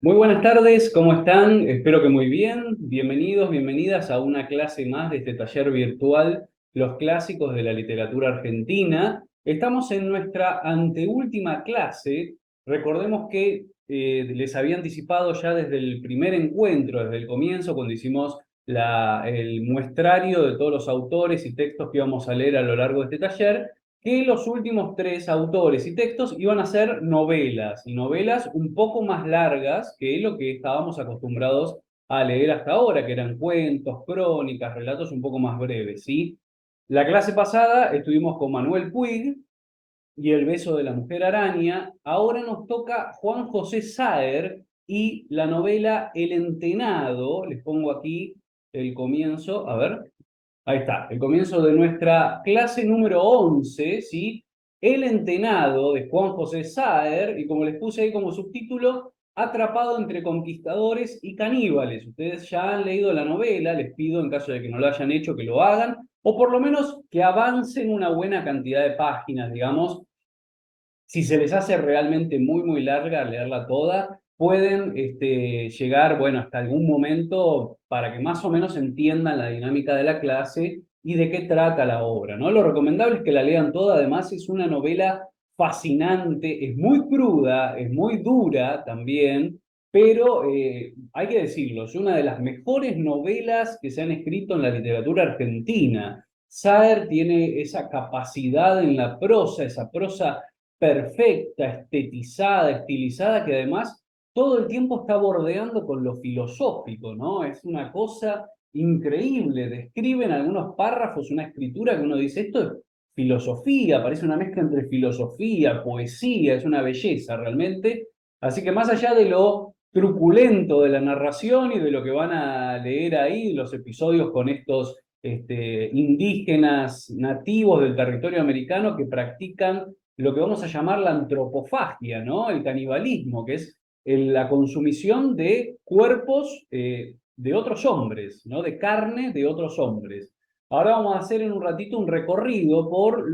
Muy buenas tardes, ¿cómo están? Espero que muy bien. Bienvenidos, bienvenidas a una clase más de este taller virtual, Los clásicos de la literatura argentina. Estamos en nuestra anteúltima clase. Recordemos que les había anticipado ya desde el primer encuentro, desde el comienzo, cuando hicimos el muestrario de todos los autores y textos que íbamos a leer a lo largo de este taller, que los últimos tres autores y textos iban a ser novelas, y novelas un poco más largas que lo que estábamos acostumbrados a leer hasta ahora, que eran cuentos, crónicas, relatos un poco más breves, ¿sí? La clase pasada estuvimos con Manuel Puig y El beso de la mujer araña. Ahora nos toca Juan José Saer y la novela El Entenado. Les pongo aquí el comienzo, a ver. Ahí está, el comienzo de nuestra clase número 11, ¿sí? El Entenado de Juan José Saer, y como les puse ahí como subtítulo, Atrapado entre conquistadores y caníbales. Ustedes ya han leído la novela, les pido en caso de que no lo hayan hecho que lo hagan, o por lo menos que avancen una buena cantidad de páginas, digamos, si se les hace realmente muy larga leerla toda, pueden llegar, bueno, hasta algún momento para que más o menos entiendan la dinámica de la clase y de qué trata la obra, ¿no? Lo recomendable es que la lean toda, además es una novela fascinante, es muy cruda, es muy dura también, pero hay que decirlo, es una de las mejores novelas que se han escrito en la literatura argentina. Saer tiene esa capacidad en la prosa, esa prosa perfecta, estetizada, estilizada, que además todo el tiempo está bordeando con lo filosófico, ¿no? Es una cosa increíble. Describen algunos párrafos, una escritura que uno dice, esto es filosofía, parece una mezcla entre filosofía, poesía, es una belleza realmente. Así que más allá de lo truculento de la narración y de lo que van a leer ahí, los episodios con estos indígenas nativos del territorio americano que practican lo que vamos a llamar la antropofagia, ¿no? El canibalismo, que es la consumición de cuerpos de otros hombres, ¿no? De carne de otros hombres. Ahora vamos a hacer en un ratito un recorrido por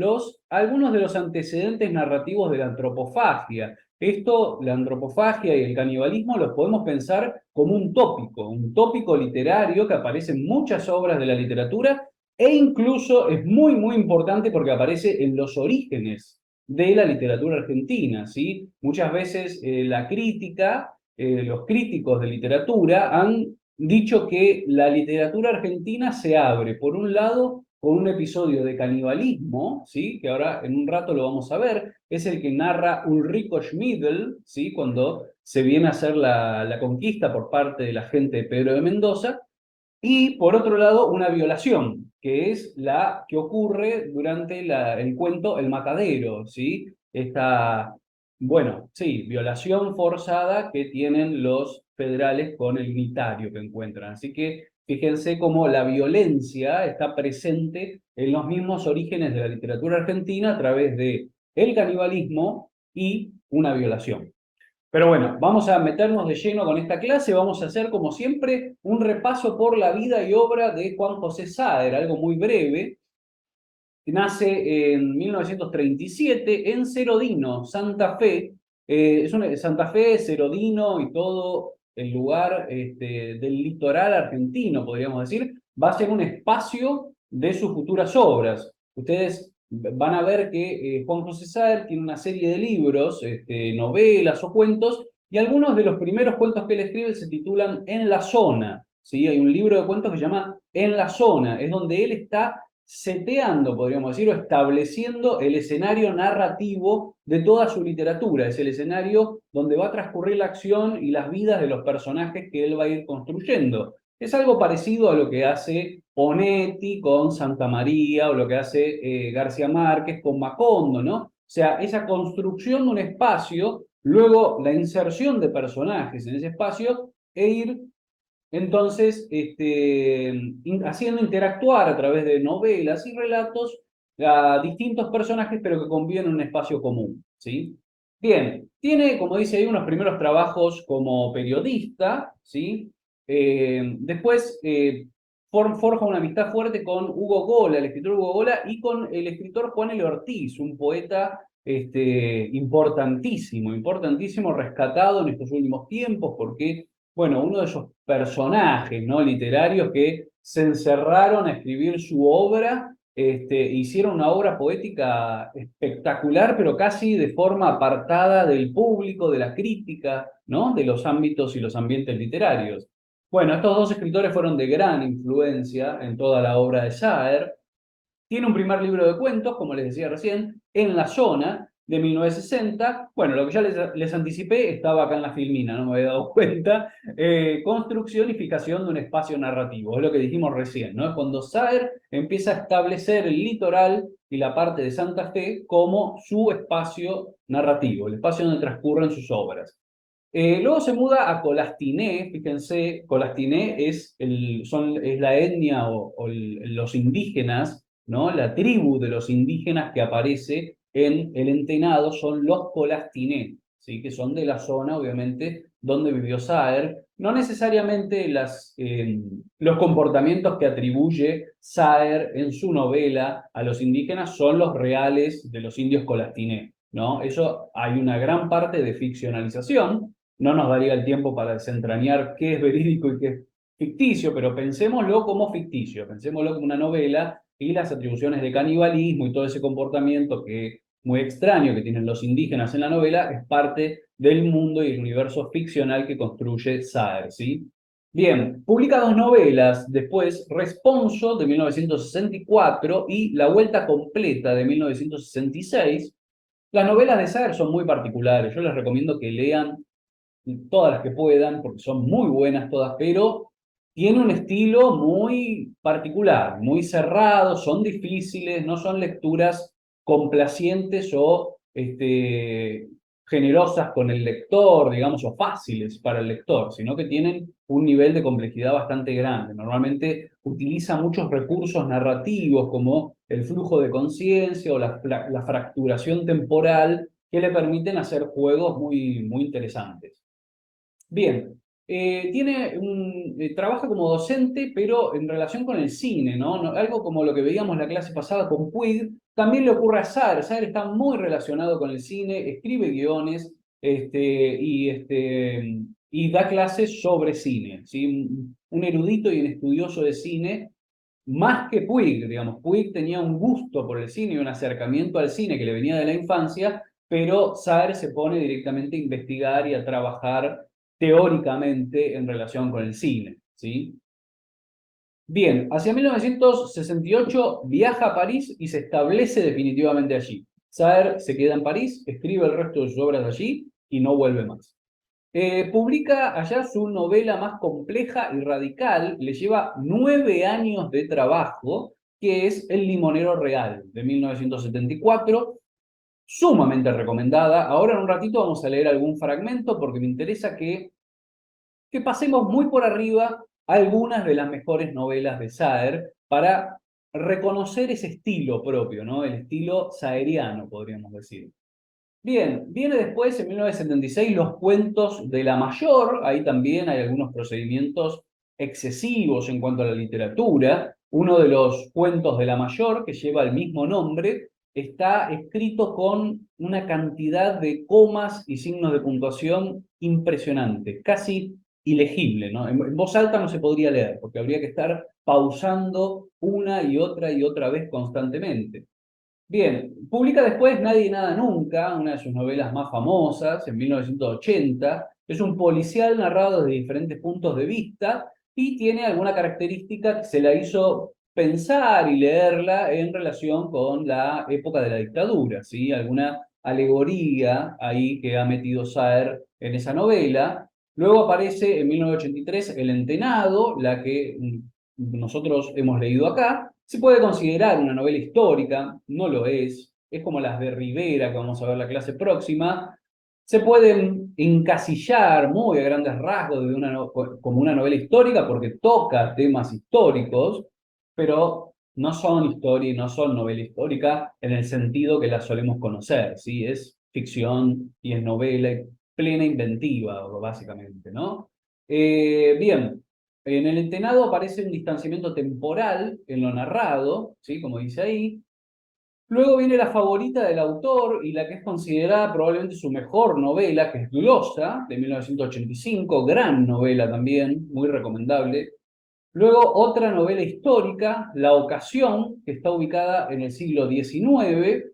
algunos de los antecedentes narrativos de la antropofagia. Esto, la antropofagia y el canibalismo, los podemos pensar como un tópico literario que aparece en muchas obras de la literatura e incluso es muy importante porque aparece en los orígenes de la literatura argentina, ¿sí? Muchas veces la crítica, los críticos de literatura han dicho que la literatura argentina se abre, por un lado, con un episodio de canibalismo, ¿sí? Que ahora en un rato lo vamos a ver, es el que narra Ulrico Schmidl, ¿sí? Cuando se viene a hacer la conquista por parte de la gente de Pedro de Mendoza, y por otro lado, una violación, que es la que ocurre durante el cuento El Matadero, ¿sí? Esta, bueno, sí, violación forzada que tienen los federales con el unitario que encuentran. Así que fíjense cómo la violencia está presente en los mismos orígenes de la literatura argentina a través de el canibalismo y una violación. Pero bueno, vamos a meternos de lleno con esta clase. Vamos a hacer, como siempre, un repaso por la vida y obra de Juan José Sader, algo muy breve. Nace en 1937 en Cerodino, Santa Fe. Santa Fe, Cerodino y todo el lugar del litoral argentino, podríamos decir, va a ser un espacio de sus futuras obras. Ustedes van a ver que Juan José Saer tiene una serie de libros, novelas o cuentos, y algunos de los primeros cuentos que él escribe se titulan En la zona. ¿Sí? Hay un libro de cuentos que se llama En la zona, es donde él está seteando, podríamos decir, o estableciendo el escenario narrativo de toda su literatura. Es el escenario donde va a transcurrir la acción y las vidas de los personajes que él va a ir construyendo. Es algo parecido a lo que hace Onetti con Santa María o lo que hace García Márquez con Macondo, ¿no? O sea, esa construcción de un espacio, luego la inserción de personajes en ese espacio e ir entonces, haciendo interactuar a través de novelas y relatos a distintos personajes, pero que conviven en un espacio común, ¿sí? Bien, tiene, como dice ahí, unos primeros trabajos como periodista, ¿sí? Después forja una amistad fuerte con Hugo Gola, el escritor Hugo Gola, y con el escritor Juan L. Ortiz, un poeta importantísimo, importantísimo, rescatado en estos últimos tiempos, porque, bueno, uno de esos personajes, ¿no?, literarios que se encerraron a escribir su obra, hicieron una obra poética espectacular, pero casi de forma apartada del público, de la crítica, ¿no?, de los ámbitos y los ambientes literarios. Bueno, estos dos escritores fueron de gran influencia en toda la obra de Saer. Tiene un primer libro de cuentos, como les decía recién, En la zona, de 1960. Bueno, lo que ya les anticipé estaba acá en la filmina, no me había dado cuenta. Construcción y fijación de un espacio narrativo, es lo que dijimos recién, ¿no? Es cuando Saer empieza a establecer el litoral y la parte de Santa Fe como su espacio narrativo, el espacio donde transcurren sus obras. Luego se muda a Colastiné. Fíjense, Colastiné es la etnia los indígenas, ¿no? La tribu de los indígenas que aparece en el Entenado son los Colastiné, ¿sí?, que son de la zona, obviamente, donde vivió Saer. No necesariamente los comportamientos que atribuye Saer en su novela a los indígenas son los reales de los indios Colastiné, ¿no? Eso hay una gran parte de ficcionalización. No nos daría el tiempo para desentrañar qué es verídico y qué es ficticio, pero pensémoslo como ficticio, pensémoslo como una novela, y las atribuciones de canibalismo y todo ese comportamiento que muy extraño que tienen los indígenas en la novela es parte del mundo y el universo ficcional que construye Saer, ¿sí? Bien, publica dos novelas después, Responso de 1964 y La Vuelta Completa de 1966. Las novelas de Saer son muy particulares, yo les recomiendo que lean todas las que puedan, porque son muy buenas todas, pero tiene un estilo muy particular, muy cerrado, son difíciles, no son lecturas complacientes o generosas con el lector, digamos, o fáciles para el lector, sino que tienen un nivel de complejidad bastante grande. Normalmente utiliza muchos recursos narrativos como el flujo de conciencia o la fracturación temporal que le permiten hacer juegos muy, muy interesantes. Bien, trabaja como docente, pero en relación con el cine, ¿no? Algo como lo que veíamos la clase pasada con Puig, también le ocurre a Saer. Saer está muy relacionado con el cine, escribe guiones, y da clases sobre cine, ¿sí? Un erudito y un estudioso de cine, más que Puig, digamos. Puig tenía un gusto por el cine y un acercamiento al cine que le venía de la infancia, pero Saer se pone directamente a investigar y a trabajar teóricamente en relación con el cine, ¿sí? Bien, hacia 1968 viaja a París y se establece definitivamente allí. Saer se queda en París, escribe el resto de sus obras allí y no vuelve más. Publica allá su novela más compleja y radical, le lleva 9 años de trabajo, que es El Limonero Real, de 1974, sumamente recomendada. Ahora en un ratito vamos a leer algún fragmento porque me interesa que pasemos muy por arriba algunas de las mejores novelas de Saer para reconocer ese estilo propio, ¿no? El estilo saeriano, podríamos decir. Bien, viene después, en 1976, Los Cuentos de la Mayor. Ahí también hay algunos procedimientos excesivos en cuanto a la literatura. Uno de los cuentos de la Mayor, que lleva el mismo nombre, está escrito con una cantidad de comas y signos de puntuación impresionante, casi ilegible, ¿no? En voz alta no se podría leer, porque habría que estar pausando una y otra vez constantemente. Bien, publica después Nadie y Nada Nunca, una de sus novelas más famosas, en 1980. Es un policial narrado desde diferentes puntos de vista y tiene alguna característica que se la hizo pensar y leerla en relación con la época de la dictadura, ¿sí? Alguna alegoría ahí que ha metido Saer en esa novela. Luego aparece en 1983 El Entenado, la que nosotros hemos leído acá. Se puede considerar una novela histórica, no lo es como las de Rivera, que vamos a ver la clase próxima. Se pueden encasillar muy a grandes rasgos como una novela histórica porque toca temas históricos, pero no son historia y no son novela histórica en el sentido que la solemos conocer, ¿sí? Es ficción y es novela y plena inventiva, básicamente, ¿no? Bien, en el Entenado aparece un distanciamiento temporal en lo narrado, ¿sí? Como dice ahí. Luego viene la favorita del autor y la que es considerada probablemente su mejor novela, que es Glosa, de 1985, gran novela también, muy recomendable. Luego otra novela histórica, La Ocasión, que está ubicada en el siglo XIX.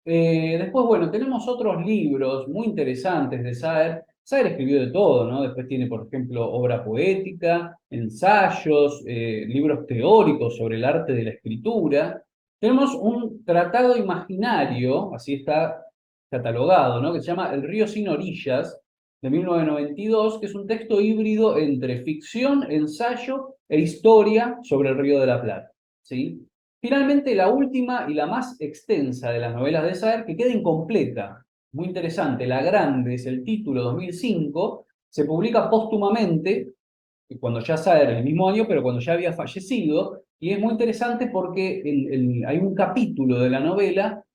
Después, bueno, tenemos otros libros muy interesantes de Saer. Saer escribió de todo, ¿no? Después tiene, por ejemplo, obra poética, ensayos, libros teóricos sobre el arte de la escritura. Tenemos un tratado imaginario, así está catalogado, ¿no? Que se llama El río sin orillas, de 1992, que es un texto híbrido entre ficción, ensayo e historia sobre el Río de la Plata, ¿sí? Finalmente, la última y la más extensa de las novelas de Saer, que queda incompleta, muy interesante, La Grande es el título, 2005, se publica póstumamente, cuando ya Saer, el mismo año, pero cuando ya había fallecido, y es muy interesante porque hay un capítulo de la novela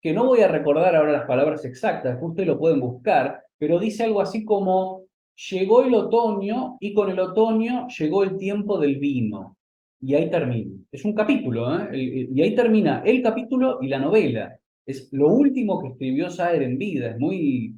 que no voy a recordar ahora las palabras exactas, que ustedes lo pueden buscar, pero dice algo así como, llegó el otoño y con el otoño llegó el tiempo del vino. Y ahí termina. Es un capítulo, ¿eh? Y ahí termina el capítulo y la novela. Es lo último que escribió Saer en vida. Es muy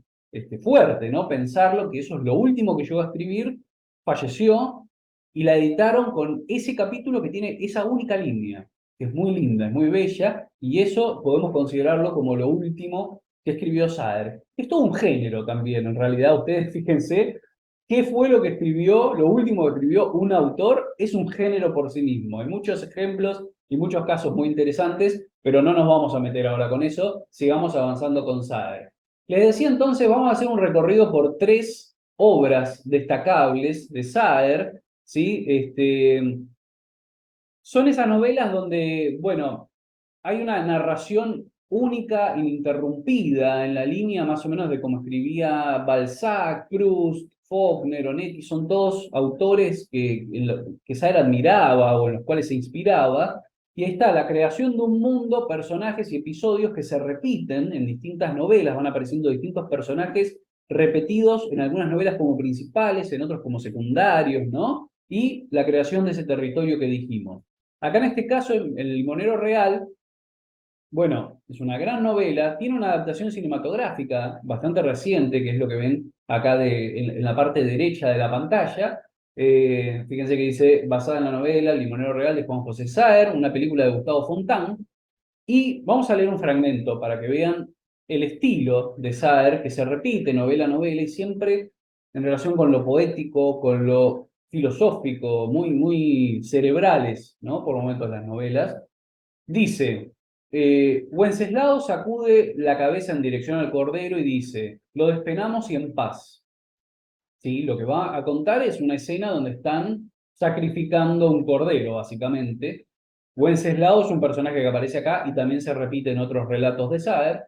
fuerte, ¿no? Pensarlo, que eso es lo último que llegó a escribir, falleció y la editaron con ese capítulo que tiene esa única línea, que es muy linda, es muy bella, y eso podemos considerarlo como lo último que escribió Saer. Es todo un género también, en realidad, ustedes fíjense qué fue lo que escribió, lo último que escribió un autor, es un género por sí mismo. Hay muchos ejemplos y muchos casos muy interesantes, pero no nos vamos a meter ahora con eso, sigamos avanzando con Saer. Les decía entonces, vamos a hacer un recorrido por tres obras destacables de Saer, ¿sí? Son esas novelas donde, bueno, hay una narración única, ininterrumpida, en la línea más o menos de cómo escribía Balzac, Proust, Faulkner, Onetti, son todos autores que Saer admiraba o en los cuales se inspiraba. Y ahí está la creación de un mundo, personajes y episodios que se repiten en distintas novelas, van apareciendo distintos personajes repetidos en algunas novelas como principales, en otros como secundarios, ¿no? Y la creación de ese territorio que dijimos. Acá en este caso, El Limonero Real, bueno, es una gran novela, tiene una adaptación cinematográfica bastante reciente, que es lo que ven acá en la parte derecha de la pantalla. Fíjense que dice, basada en la novela El Limonero Real de Juan José Saer, una película de Gustavo Fontán. Y vamos a leer un fragmento para que vean el estilo de Saer, que se repite novela a novela y siempre en relación con lo poético, con lo filosófico, muy, muy cerebrales, ¿no? Por momentos las novelas. Dice, Wenceslao sacude la cabeza en dirección al cordero y dice, lo despenamos y en paz. ¿Sí? Lo que va a contar es una escena donde están sacrificando un cordero, básicamente. Wenceslao es un personaje que aparece acá y también se repite en otros relatos de Saer.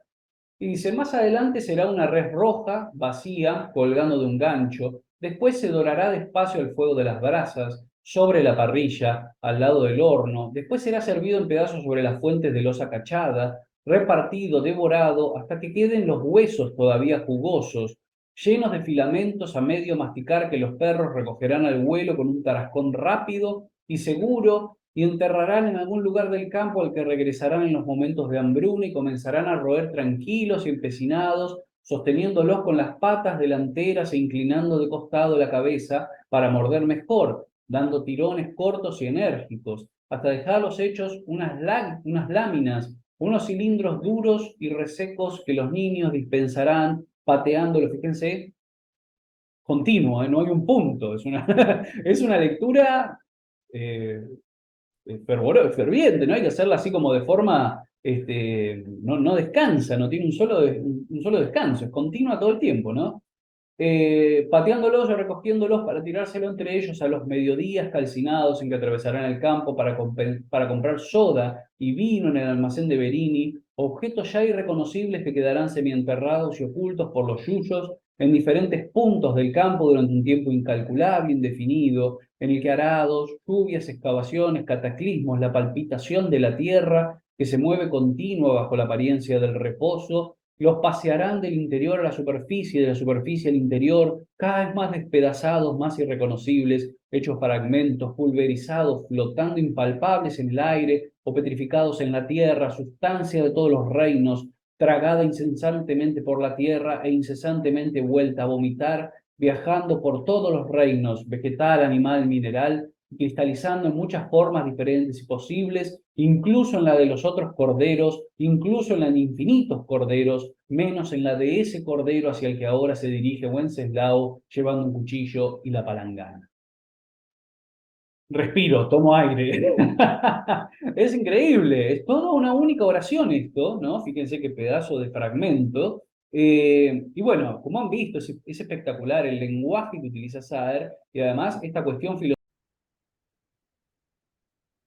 Y dice, más adelante será una res roja, vacía, colgando de un gancho. Después se dorará despacio al fuego de las brasas, sobre la parrilla, al lado del horno. Después será servido en pedazos sobre las fuentes de losa cachada, repartido, devorado, hasta que queden los huesos todavía jugosos, llenos de filamentos a medio masticar que los perros recogerán al vuelo con un tarascón rápido y seguro y enterrarán en algún lugar del campo al que regresarán en los momentos de hambruna y comenzarán a roer tranquilos y empecinados, sosteniéndolos con las patas delanteras e inclinando de costado la cabeza para morder mejor, dando tirones cortos y enérgicos, hasta dejarlos hechos unas láminas, unos cilindros duros y resecos que los niños dispensarán pateándolos, fíjense, continuo, ¿eh? No hay un punto, es una, es una lectura eh, ferviente, ¿no? Hay que hacerla así como de forma, no descansa, no tiene un solo descanso, es continua todo el tiempo, ¿no? Pateándolos o recogiéndolos para tirárselo entre ellos a los mediodías calcinados en que atravesarán el campo para comprar soda y vino en el almacén de Berini, objetos ya irreconocibles que quedarán semienterrados y ocultos por los yuyos en diferentes puntos del campo durante un tiempo incalculable, indefinido, en el que arados, lluvias, excavaciones, cataclismos, la palpitación de la tierra que se mueve continua bajo la apariencia del reposo, los pasearán del interior a la superficie, de la superficie al interior, cada vez más despedazados, más irreconocibles, hechos fragmentos, pulverizados, flotando impalpables en el aire, o petrificados en la tierra, sustancia de todos los reinos, tragada incesantemente por la tierra e incesantemente vuelta a vomitar, viajando por todos los reinos, vegetal, animal, mineral, cristalizando en muchas formas diferentes y posibles, incluso en la de los otros corderos, incluso en la de infinitos corderos, menos en la de ese cordero hacia el que ahora se dirige Wenceslao llevando un cuchillo y la palangana. Respiro, tomo aire. Es increíble, es toda una única oración esto, ¿no? Fíjense qué pedazo de fragmento. Y bueno, como han visto, es espectacular el lenguaje que utiliza Saer y además esta cuestión filosófica.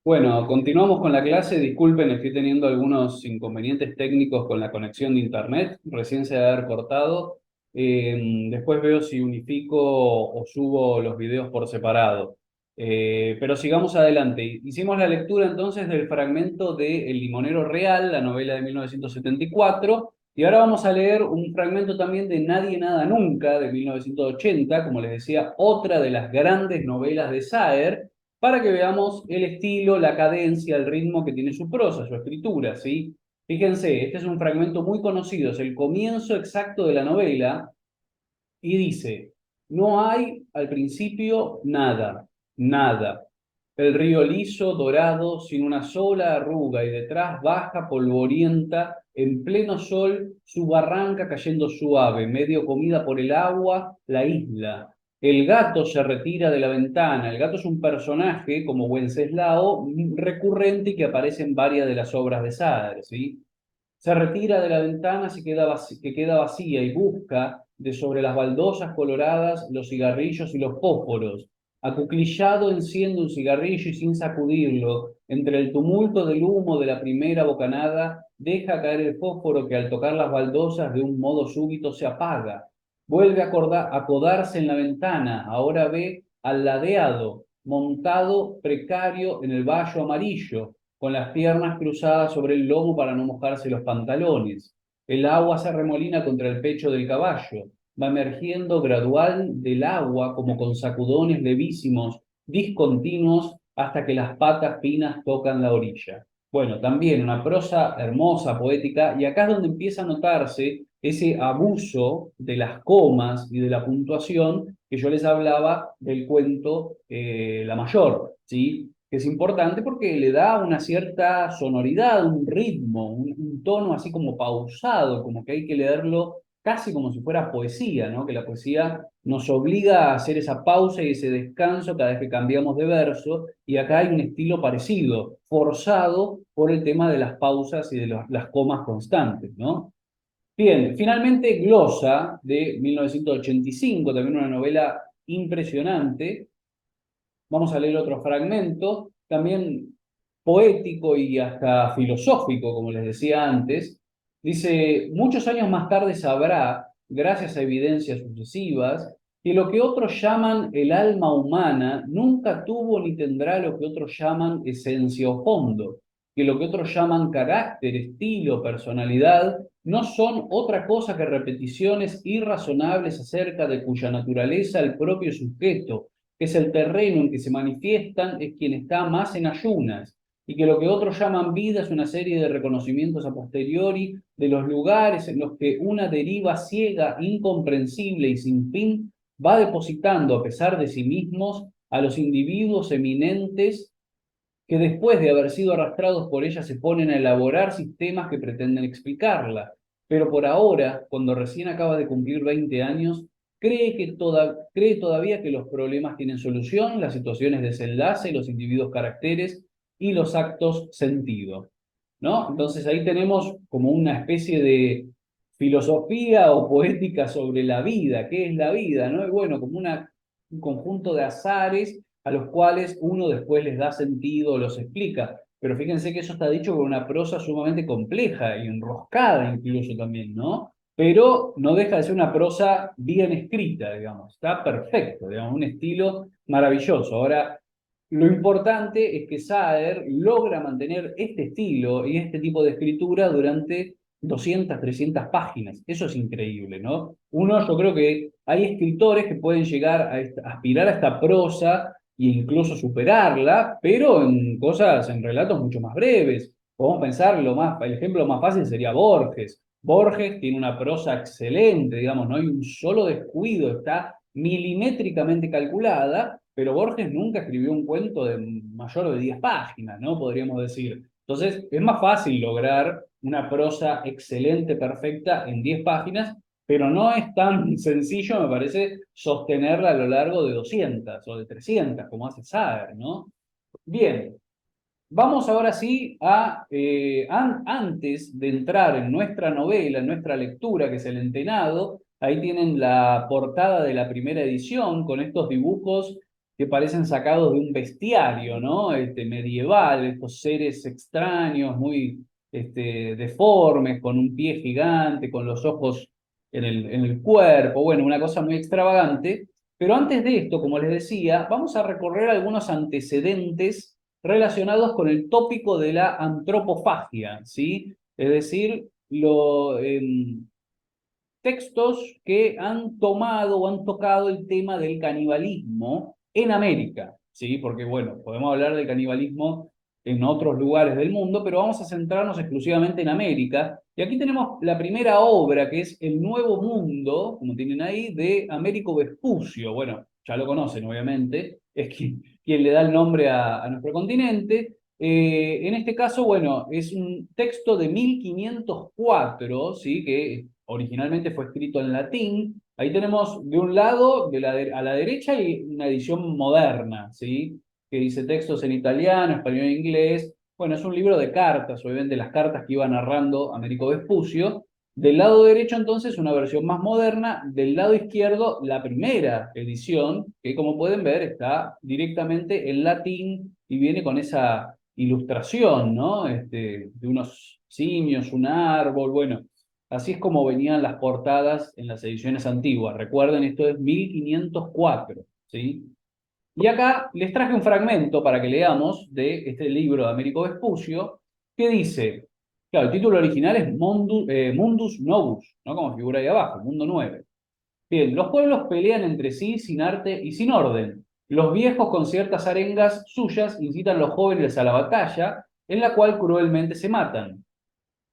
Bueno, continuamos con la clase. Disculpen, estoy teniendo algunos inconvenientes técnicos con la conexión de internet. Recién se ha cortado. Después veo si unifico o subo los videos por separado. Pero sigamos adelante. Hicimos la lectura entonces del fragmento de El Limonero Real, la novela de 1974. Y ahora vamos a leer un fragmento también de Nadie Nada Nunca, de 1980, como les decía, otra de las grandes novelas de Saer, para que veamos el estilo, la cadencia, el ritmo que tiene su prosa, su escritura, ¿sí? Fíjense, este es un fragmento muy conocido, es el comienzo exacto de la novela, y dice, no hay al principio nada, nada. El río liso, dorado, sin una sola arruga, y detrás baja, polvorienta, en pleno sol, su barranca cayendo suave, medio comida por el agua, la isla. El gato se retira de la ventana. El gato es un personaje, como Wenceslao, recurrente y que aparece en varias de las obras de Sade, ¿sí? Se retira de la ventana que queda vacía y busca de sobre las baldosas coloradas los cigarrillos y los fósforos. Acuclillado enciende un cigarrillo y sin sacudirlo, entre el tumulto del humo de la primera bocanada, deja caer el fósforo que al tocar las baldosas de un modo súbito se apaga. Vuelve a codarse en la ventana, ahora ve al ladeado, montado precario en el vallo amarillo, con las piernas cruzadas sobre el lomo para no mojarse los pantalones. El agua se arremolina contra el pecho del caballo, va emergiendo gradual del agua como con sacudones levísimos, discontinuos, hasta que las patas finas tocan la orilla. Bueno, también una prosa hermosa, poética, y acá es donde empieza a notarse ese abuso de las comas y de la puntuación que yo les hablaba del cuento La Mayor, ¿sí? Que es importante porque le da una cierta sonoridad, un ritmo, un tono así como pausado, como que hay que leerlo casi como si fuera poesía, ¿no? Que la poesía nos obliga a hacer esa pausa y ese descanso cada vez que cambiamos de verso, y acá hay un estilo parecido, forzado por el tema de las pausas y de las comas constantes, ¿no? Bien, finalmente Glosa, de 1985, también una novela impresionante. Vamos a leer otro fragmento, también poético y hasta filosófico, como les decía antes. Dice, muchos años más tarde sabrá, gracias a evidencias sucesivas, que lo que otros llaman el alma humana nunca tuvo ni tendrá lo que otros llaman esencia o fondo, que lo que otros llaman carácter, estilo, personalidad, no son otra cosa que repeticiones irrazonables acerca de cuya naturaleza el propio sujeto, que es el terreno en que se manifiestan, es quien está más en ayunas, y que lo que otros llaman vida es una serie de reconocimientos a posteriori de los lugares en los que una deriva ciega, incomprensible y sin fin va depositando a pesar de sí mismos a los individuos eminentes que después de haber sido arrastrados por ella se ponen a elaborar sistemas que pretenden explicarla. Pero por ahora, cuando recién acaba de cumplir 20 años, cree todavía que los problemas tienen solución, las situaciones desenlace, los individuos caracteres y los actos sentido, ¿no? Entonces ahí tenemos como una especie de filosofía o poética sobre la vida, qué es la vida, ¿no? Y bueno, como un conjunto de azares a los cuales uno después les da sentido, los explica. Pero fíjense que eso está dicho con una prosa sumamente compleja y enroscada incluso también, ¿no? Pero no deja de ser una prosa bien escrita, digamos, está perfecto, digamos, un estilo maravilloso. Ahora, lo importante es que Saer logra mantener este estilo y este tipo de escritura durante 200, 300 páginas. Eso es increíble, ¿no? Yo creo que hay escritores que pueden llegar a aspirar a esta prosa e incluso superarla, pero en cosas, en relatos mucho más breves. Podemos pensar, el ejemplo más fácil sería Borges. Borges tiene una prosa excelente, digamos, no hay un solo descuido, está milimétricamente calculada, pero Borges nunca escribió un cuento de mayor de 10 páginas, ¿no? Podríamos decir. Entonces, es más fácil lograr una prosa excelente, perfecta, en 10 páginas, pero no es tan sencillo, me parece, sostenerla a lo largo de 200 o de 300, como hace Saer, ¿no? Bien, vamos ahora sí a, antes de entrar en nuestra novela, en nuestra lectura, que es El Entenado, ahí tienen la portada de la primera edición con estos dibujos que parecen sacados de un bestiario, ¿no? Medieval, estos seres extraños, muy deformes, con un pie gigante, con los ojos en el cuerpo, bueno, una cosa muy extravagante. Pero antes de esto, como les decía, vamos a recorrer algunos antecedentes relacionados con el tópico de la antropofagia, ¿sí? Es decir, textos que han tomado o han tocado el tema del canibalismo en América, ¿sí? Porque, bueno, podemos hablar del canibalismo en otros lugares del mundo, pero vamos a centrarnos exclusivamente en América. Y aquí tenemos la primera obra, que es El Nuevo Mundo, como tienen ahí, de Américo Vespucio. Bueno, ya lo conocen, obviamente, es quien le da el nombre a nuestro continente. En este caso, bueno, es un texto de 1504, ¿sí? Que originalmente fue escrito en latín. Ahí tenemos de un lado, a la derecha, y una edición moderna, ¿sí? Que dice textos en italiano, español e inglés. Bueno, es un libro de cartas, obviamente las cartas que iba narrando Américo Vespucio. Del lado derecho, entonces, una versión más moderna. Del lado izquierdo, la primera edición, que como pueden ver está directamente en latín y viene con esa ilustración, ¿no? De unos simios, un árbol, bueno, así es como venían las portadas en las ediciones antiguas. Recuerden, esto es 1504, ¿sí? Y acá les traje un fragmento para que leamos de este libro de Américo Vespucio, que dice, claro, el título original es Mundus Novus, ¿no? Como figura ahí abajo, Mundo 9. Bien, los pueblos pelean entre sí sin arte y sin orden. Los viejos con ciertas arengas suyas incitan a los jóvenes a la batalla, en la cual cruelmente se matan.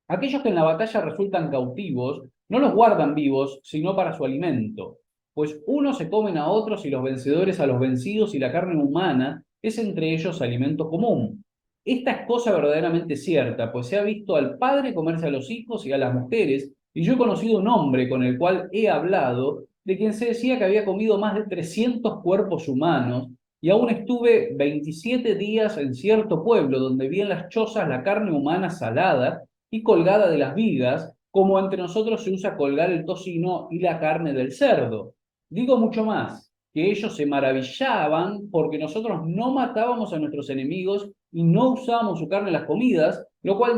Aquellos que en la batalla resultan cautivos no los guardan vivos, sino para su alimento, pues unos se comen a otros y los vencedores a los vencidos y la carne humana es entre ellos alimento común. Esta es cosa verdaderamente cierta, pues se ha visto al padre comerse a los hijos y a las mujeres, y yo he conocido un hombre con el cual he hablado, de quien se decía que había comido más de 300 cuerpos humanos, y aún estuve 27 días en cierto pueblo donde vi en las chozas la carne humana salada y colgada de las vigas, como entre nosotros se usa colgar el tocino y la carne del cerdo. Digo mucho más, que ellos se maravillaban porque nosotros no matábamos a nuestros enemigos y no usábamos su carne en las comidas, la cual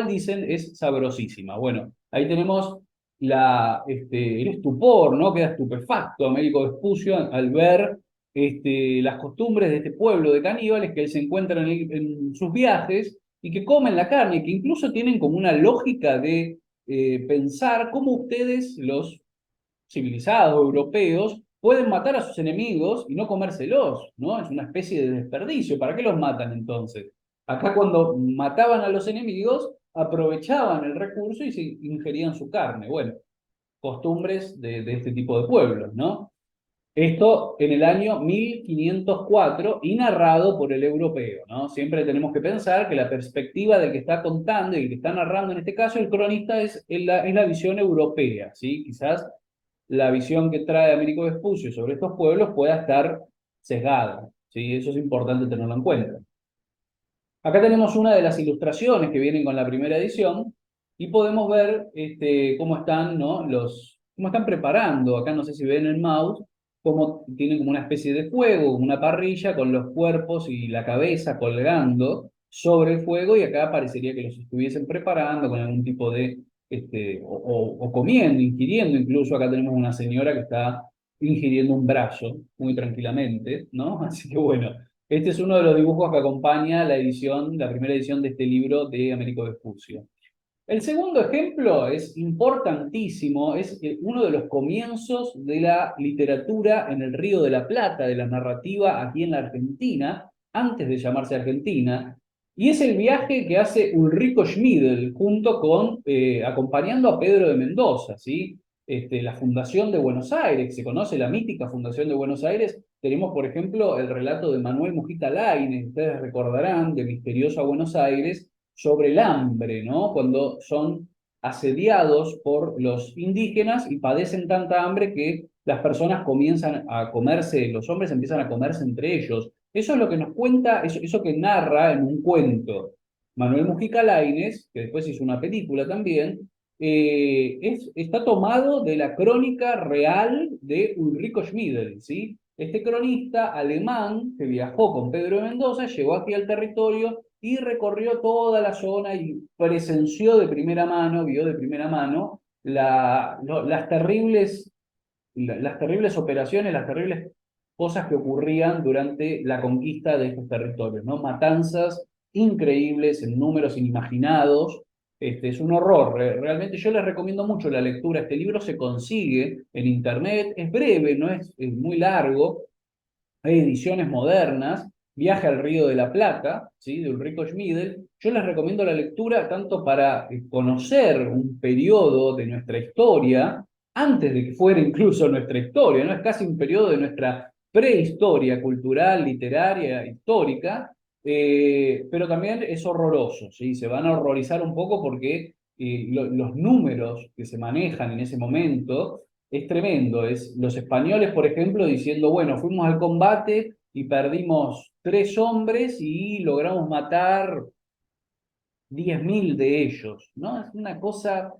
dicen es sabrosísima. Bueno, ahí tenemos el estupor, ¿no? Queda estupefacto Américo Vespucio al ver las costumbres de este pueblo de caníbales que él se encuentra en sus viajes y que comen la carne, que incluso tienen como una lógica de pensar cómo ustedes, los civilizados europeos, pueden matar a sus enemigos y no comérselos, ¿no? Es una especie de desperdicio. ¿Para qué los matan entonces? Acá cuando mataban a los enemigos, aprovechaban el recurso y se ingerían su carne. Bueno, costumbres de este tipo de pueblos, ¿no? Esto en el año 1504 y narrado por el europeo, ¿no? Siempre tenemos que pensar que la perspectiva del que está contando y el que está narrando, en este caso el cronista, es la visión europea, ¿sí? Quizás la visión que trae Américo Vespucio sobre estos pueblos pueda estar sesgada, ¿sí? Eso es importante tenerlo en cuenta. Acá tenemos una de las ilustraciones que vienen con la primera edición y podemos ver cómo están, ¿no? Cómo están preparando. Acá no sé si ven el mouse, cómo tienen como una especie de fuego, como una parrilla con los cuerpos y la cabeza colgando sobre el fuego y acá parecería que los estuviesen preparando con algún tipo de, o comiendo, ingiriendo. Incluso acá tenemos una señora que está ingiriendo un brazo muy tranquilamente, ¿no? Así que bueno. Este es uno de los dibujos que acompaña la edición, la primera edición de este libro de Américo Vespucio. El segundo ejemplo es importantísimo, es uno de los comienzos de la literatura en el Río de la Plata, de la narrativa aquí en la Argentina, antes de llamarse Argentina, y es el viaje que hace Ulrico Schmidl junto con, acompañando a Pedro de Mendoza, ¿sí? La Fundación de Buenos Aires, se conoce la mítica Fundación de Buenos Aires. Tenemos, por ejemplo, el relato de Manuel Mujica Lainez, ustedes recordarán, de Misteriosa Buenos Aires, sobre el hambre, ¿no? Cuando son asediados por los indígenas y padecen tanta hambre que las personas comienzan a comerse, los hombres empiezan a comerse entre ellos. Eso es lo que nos cuenta, eso que narra en un cuento Manuel Mujica Lainez, que después hizo una película también, está tomado de la crónica real de Ulrico Schmidl, ¿sí? Este cronista alemán que viajó con Pedro de Mendoza, llegó aquí al territorio y recorrió toda la zona y presenció de primera mano, vio de primera mano las terribles operaciones, las terribles cosas que ocurrían durante la conquista de estos territorios, ¿no? Matanzas increíbles en números inimaginados. Es un horror. Realmente yo les recomiendo mucho la lectura. Este libro se consigue en internet, es breve, no es muy largo, hay ediciones modernas, Viaje al Río de la Plata, ¿sí? De Ulrico Schmidl. Yo les recomiendo la lectura tanto para conocer un periodo de nuestra historia, antes de que fuera incluso nuestra historia, ¿no? Es casi un periodo de nuestra prehistoria cultural, literaria, histórica, pero también es horroroso, ¿sí? Se van a horrorizar un poco porque los números que se manejan en ese momento es tremendo. Es los españoles, por ejemplo, diciendo, bueno, fuimos al combate y perdimos 3 hombres y logramos matar 10.000 de ellos, ¿no? Es una cosa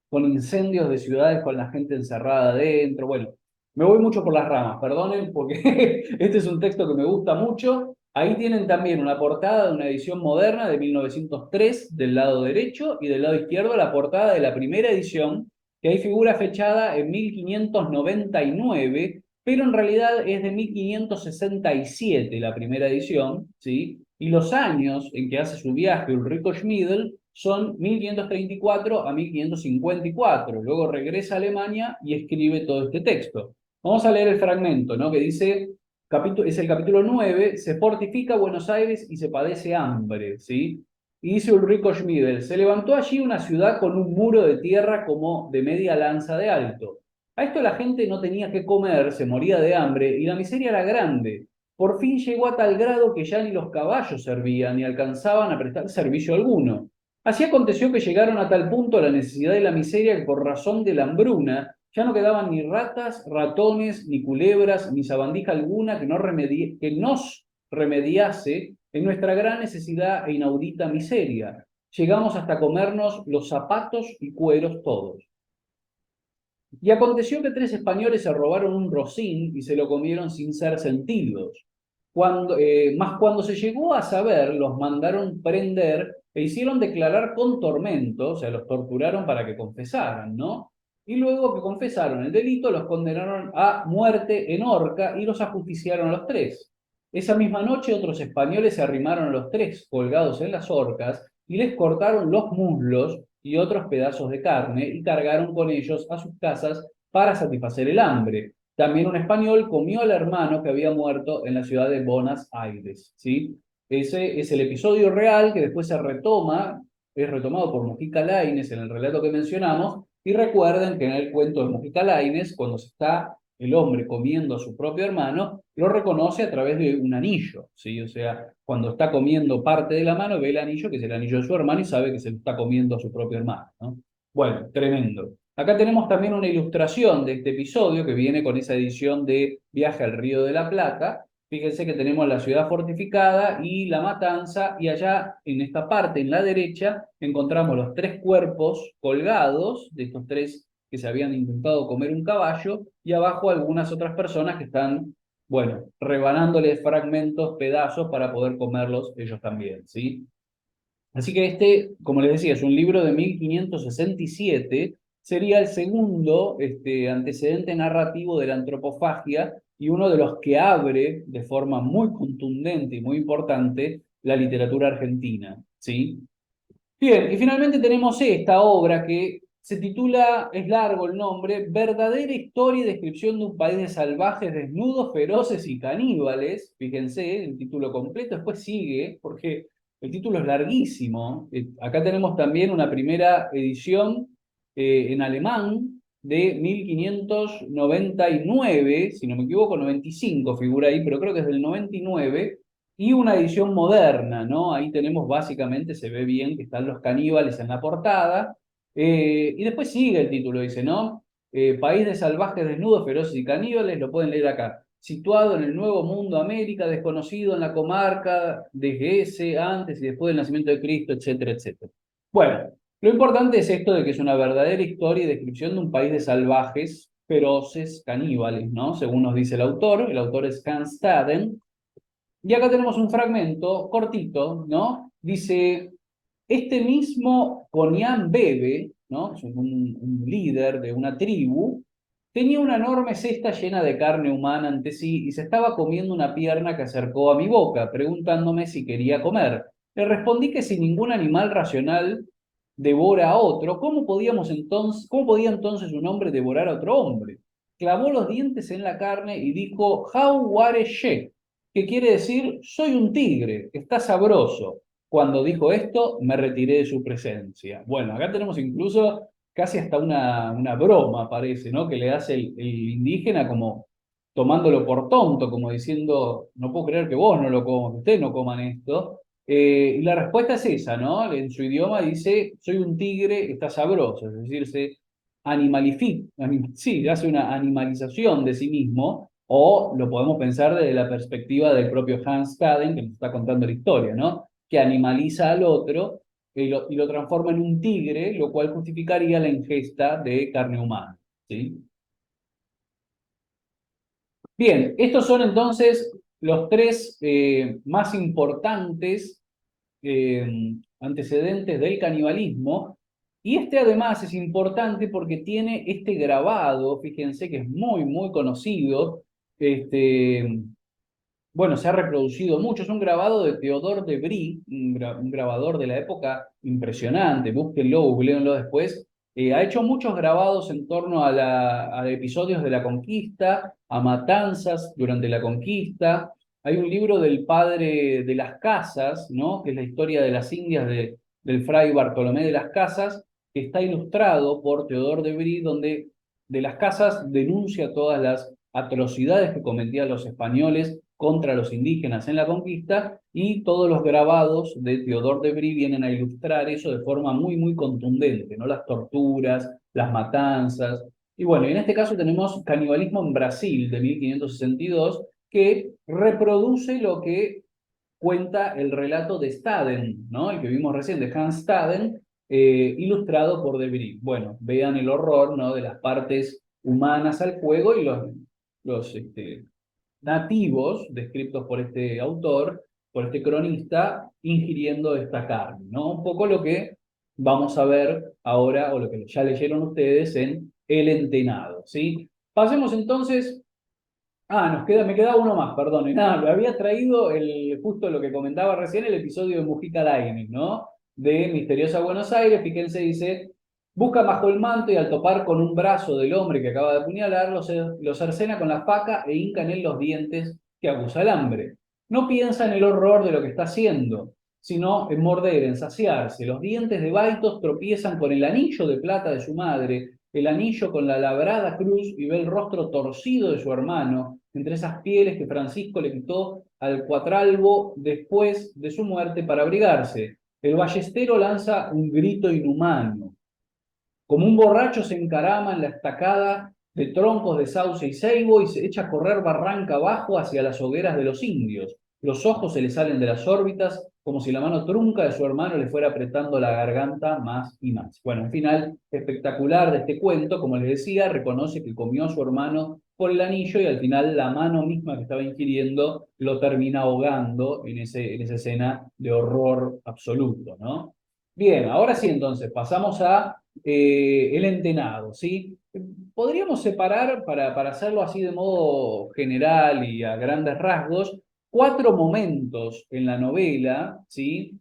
con incendios de ciudades, con la gente encerrada adentro. Bueno, me voy mucho por las ramas, perdonen, porque este es un texto que me gusta mucho. Ahí tienen también una portada de una edición moderna de 1903 del lado derecho y del lado izquierdo la portada de la primera edición, que ahí figura fechada en 1599, pero en realidad es de 1567 la primera edición, ¿sí? Y los años en que hace su viaje Ulrico Schmidl son 1534 a 1554. Luego regresa a Alemania y escribe todo este texto. Vamos a leer el fragmento, ¿no? Que dice, es el capítulo 9, se fortifica Buenos Aires y se padece hambre, ¿sí? Y dice Ulrico Schmidl, se levantó allí una ciudad con un muro de tierra como de media lanza de alto. A esto la gente no tenía que comer, se moría de hambre y la miseria era grande. Por fin llegó a tal grado que ya ni los caballos servían ni alcanzaban a prestar servicio alguno. Así aconteció que llegaron a tal punto la necesidad y la miseria que por razón de la hambruna ya no quedaban ni ratas, ratones, ni culebras, ni sabandija alguna que nos remediase en nuestra gran necesidad e inaudita miseria. Llegamos hasta comernos los zapatos y cueros todos. Y aconteció que 3 españoles se robaron un rocín y se lo comieron sin ser sentidos. Mas cuando se llegó a saber, los mandaron prender e hicieron declarar con tormento, o sea, los torturaron para que confesaran, ¿no? Y luego que confesaron el delito, los condenaron a muerte en horca y los ajusticiaron a los 3. Esa misma noche otros españoles se arrimaron a los 3 colgados en las horcas y les cortaron los muslos y otros pedazos de carne y cargaron con ellos a sus casas para satisfacer el hambre. También un español comió al hermano que había muerto en la ciudad de Buenos Aires, ¿sí? Ese es el episodio real que después es retomado por Mujica Lainez en el relato que mencionamos, y recuerden que en el cuento de Mujica Lainez, cuando se está el hombre comiendo a su propio hermano, lo reconoce a través de un anillo, ¿sí? O sea, cuando está comiendo parte de la mano, ve el anillo, que es el anillo de su hermano, y sabe que se lo está comiendo a su propio hermano, ¿no? Bueno, tremendo. Acá tenemos también una ilustración de este episodio que viene con esa edición de Viaje al Río de la Plata. Fíjense que tenemos la ciudad fortificada y la matanza, y allá en esta parte, en la derecha, encontramos los 3 cuerpos colgados de estos 3 que se habían intentado comer un caballo, y abajo algunas otras personas que están, bueno, rebanándoles fragmentos, pedazos para poder comerlos ellos también, ¿sí? Así que como les decía, es un libro de 1567, sería el segundo antecedente narrativo de la antropofagia y uno de los que abre de forma muy contundente y muy importante la literatura argentina, ¿sí? Bien, y finalmente tenemos esta obra que se titula, es largo el nombre, Verdadera historia y descripción de un país de salvajes, desnudos, feroces y caníbales. Fíjense, el título completo, después sigue, porque el título es larguísimo. Acá tenemos también una primera edición en alemán de 1599, si no me equivoco, 95 figura ahí, pero creo que es del 99, y una edición moderna, ¿no? Ahí tenemos básicamente, se ve bien que están los caníbales en la portada, y después sigue el título, dice, ¿no? País de salvajes desnudos, feroces y caníbales, lo pueden leer acá. Situado en el Nuevo Mundo, América, desconocido en la comarca de Gese, antes y después del nacimiento de Cristo, etcétera, etcétera. Bueno, lo importante es esto de que es una verdadera historia y descripción de un país de salvajes, feroces, caníbales, ¿no? Según nos dice el autor es Hans Staden, y acá tenemos un fragmento cortito, ¿no? Dice, este mismo Conián Bebe, ¿no? Es un líder de una tribu, tenía una enorme cesta llena de carne humana ante sí y se estaba comiendo una pierna que acercó a mi boca, preguntándome si quería comer. Le respondí que si ningún animal racional devora a otro, cómo podía entonces un hombre devorar a otro hombre? Clavó los dientes en la carne y dijo, How ware she, que quiere decir, soy un tigre, está sabroso. Cuando dijo esto, me retiré de su presencia. Bueno, acá tenemos incluso casi hasta una broma, parece, ¿no? Que le hace el indígena como tomándolo por tonto, como diciendo, no puedo creer que vos no lo comas, que ustedes no coman esto. Y la respuesta es esa, ¿no? En su idioma dice, soy un tigre, está sabroso, es decir, se sí, hace una animalización de sí mismo, o lo podemos pensar desde la perspectiva del propio Hans Staden, que nos está contando la historia, ¿no? Que animaliza al otro y lo transforma en un tigre, lo cual justificaría la ingesta de carne humana, ¿sí? Bien, estos son entonces los tres más importantes antecedentes del canibalismo. Y este además es importante porque tiene este grabado, fíjense que es muy, muy conocido. Bueno, se ha reproducido mucho. Es un grabado de Theodore de Brie, un grabador de la época impresionante. Búsquenlo, googleenlo después. Ha hecho muchos grabados en torno a episodios de la conquista, a matanzas durante la conquista. Hay un libro del padre de las Casas, ¿no? Que es la historia de las Indias del fray Bartolomé de las Casas, que está ilustrado por Theodore de Brie, donde de las Casas denuncia todas las atrocidades que cometían los españoles contra los indígenas en la conquista, y todos los grabados de Theodore de Brie vienen a ilustrar eso de forma muy, muy contundente, ¿no? Las torturas, las matanzas. Y bueno, en este caso tenemos Canibalismo en Brasil de 1562, que reproduce lo que cuenta el relato de Staden, ¿no? El que vimos recién, de Hans Staden, ilustrado por de Brie. Bueno, vean el horror, ¿no? De las partes humanas al fuego y los nativos descritos por este autor, por este cronista, ingiriendo esta carne, ¿no? Un poco lo que vamos a ver ahora, o lo que ya leyeron ustedes en El Entenado, ¿sí? Pasemos entonces. Me queda uno más, perdón. Nada, me había traído justo lo que comentaba recién, el episodio de Mujica Dining, ¿no? De Misteriosa Buenos Aires. Fíjense, dice, busca bajo el manto y al topar con un brazo del hombre que acaba de apuñalar, lo cercena con la faca e hinca en él los dientes que acusa el hambre. No piensa en el horror de lo que está haciendo, sino en morder, en saciarse. Los dientes de Baitos tropiezan con el anillo de plata de su madre, el anillo con la labrada cruz, y ve el rostro torcido de su hermano, entre esas pieles que Francisco le quitó al Cuatralbo después de su muerte para abrigarse. El ballestero lanza un grito inhumano. Como un borracho se encarama en la estacada de troncos de sauce y ceibo y se echa a correr barranca abajo hacia las hogueras de los indios. Los ojos se le salen de las órbitas como si la mano trunca de su hermano le fuera apretando la garganta más y más. Bueno, un final espectacular de este cuento, como les decía, reconoce que comió a su hermano por el anillo y al final la mano misma que estaba ingiriendo lo termina ahogando en esa escena de horror absoluto, ¿no? Bien, ahora sí entonces pasamos a el entenado, ¿sí? Podríamos separar, para hacerlo así de modo general y a grandes rasgos, cuatro momentos en la novela, ¿sí?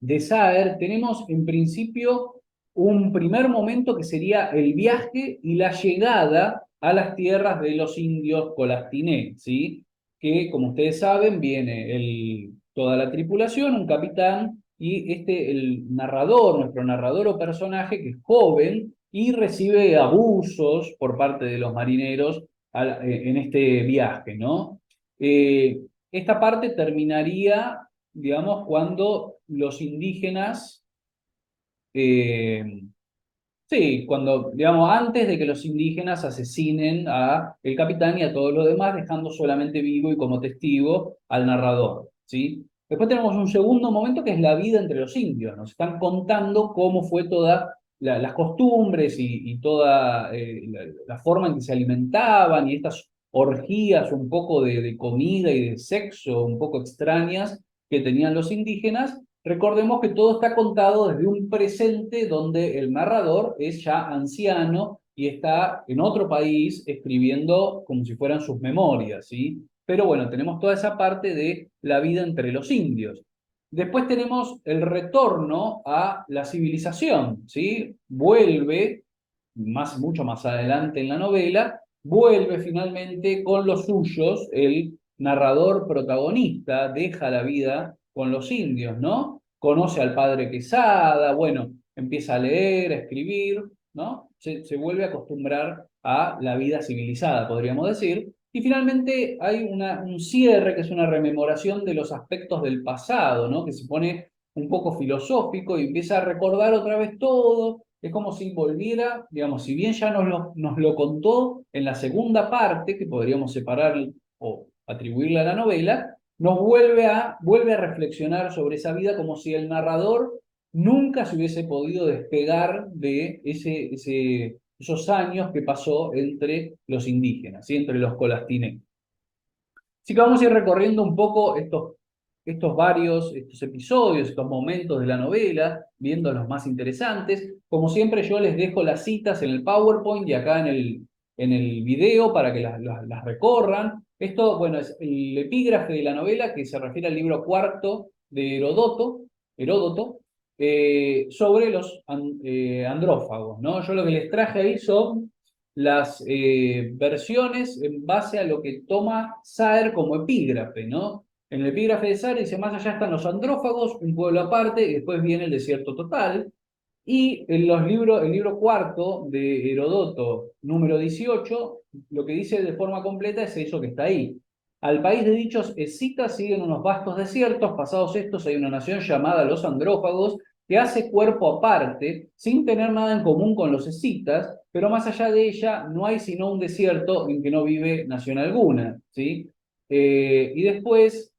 de Saer, tenemos en principio un primer momento que sería el viaje y la llegada a las tierras de los indios Colastiné, ¿sí? Que, como ustedes saben, viene toda la tripulación, un capitán, y el narrador, nuestro narrador o personaje, que es joven y recibe abusos por parte de los marineros en este viaje, ¿no? Eh, Esta parte terminaría, digamos, cuando los indígenas, eh, sí, cuando, digamos, antes de que los indígenas asesinen a el capitán y a todos los demás, dejando solamente vivo y como testigo al narrador, ¿sí? Después tenemos un segundo momento que es la vida entre los indios. Nos están contando cómo fue toda las costumbres y toda la forma en que se alimentaban y estas orgías un poco de comida y de sexo un poco extrañas que tenían los indígenas. Recordemos que todo está contado desde un presente donde el narrador es ya anciano y está en otro país escribiendo como si fueran sus memorias, ¿sí? Pero bueno, tenemos toda esa parte de la vida entre los indios. Después tenemos el retorno a la civilización, ¿sí? Vuelve, mucho más adelante en la novela, vuelve finalmente con los suyos, el narrador protagonista deja la vida con los indios, ¿no? Conoce al padre Quesada, bueno, empieza a leer, a escribir, ¿no? Se vuelve a acostumbrar a la vida civilizada, podríamos decir. Y finalmente hay un cierre que es una rememoración de los aspectos del pasado, ¿no? Que se pone un poco filosófico y empieza a recordar otra vez todo. Es como si volviera, digamos, si bien ya nos lo contó en la segunda parte, que podríamos separar o atribuirle a la novela, vuelve a reflexionar sobre esa vida como si el narrador nunca se hubiese podido despegar de esos años que pasó entre los indígenas, ¿sí? Entre los colastineños. Así que vamos a ir recorriendo un poco estos episodios, estos momentos de la novela, viendo los más interesantes. Como siempre, yo les dejo las citas en el PowerPoint y acá en el video para que las recorran. Esto, bueno, es el epígrafe de la novela que se refiere al libro cuarto de Heródoto, sobre los andrófagos, ¿no? Yo lo que les traje ahí son las versiones en base a lo que toma Saer como epígrafe, ¿no? En el epígrafe de Saer dice, más allá están los andrófagos, un pueblo aparte, y después viene el desierto total. Y en el libro cuarto de Herodoto, número 18, lo que dice de forma completa es eso que está ahí. Al país de dichos escitas siguen unos vastos desiertos, pasados estos hay una nación llamada los andrófagos, que hace cuerpo aparte, sin tener nada en común con los escitas, pero más allá de ella no hay sino un desierto en que no vive nación alguna, ¿sí? Y después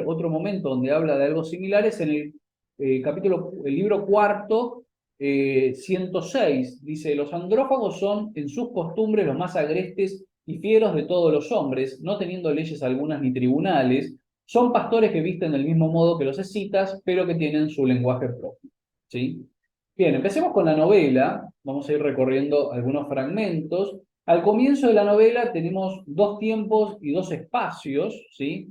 otro momento donde habla de algo similar es en el libro cuarto, 106, dice, los andrófagos son en sus costumbres los más agrestes y fieros de todos los hombres, no teniendo leyes algunas ni tribunales, son pastores que visten del mismo modo que los escitas, pero que tienen su lenguaje propio, ¿sí? Bien, empecemos con la novela, vamos a ir recorriendo algunos fragmentos. Al comienzo de la novela tenemos dos tiempos y dos espacios, ¿sí?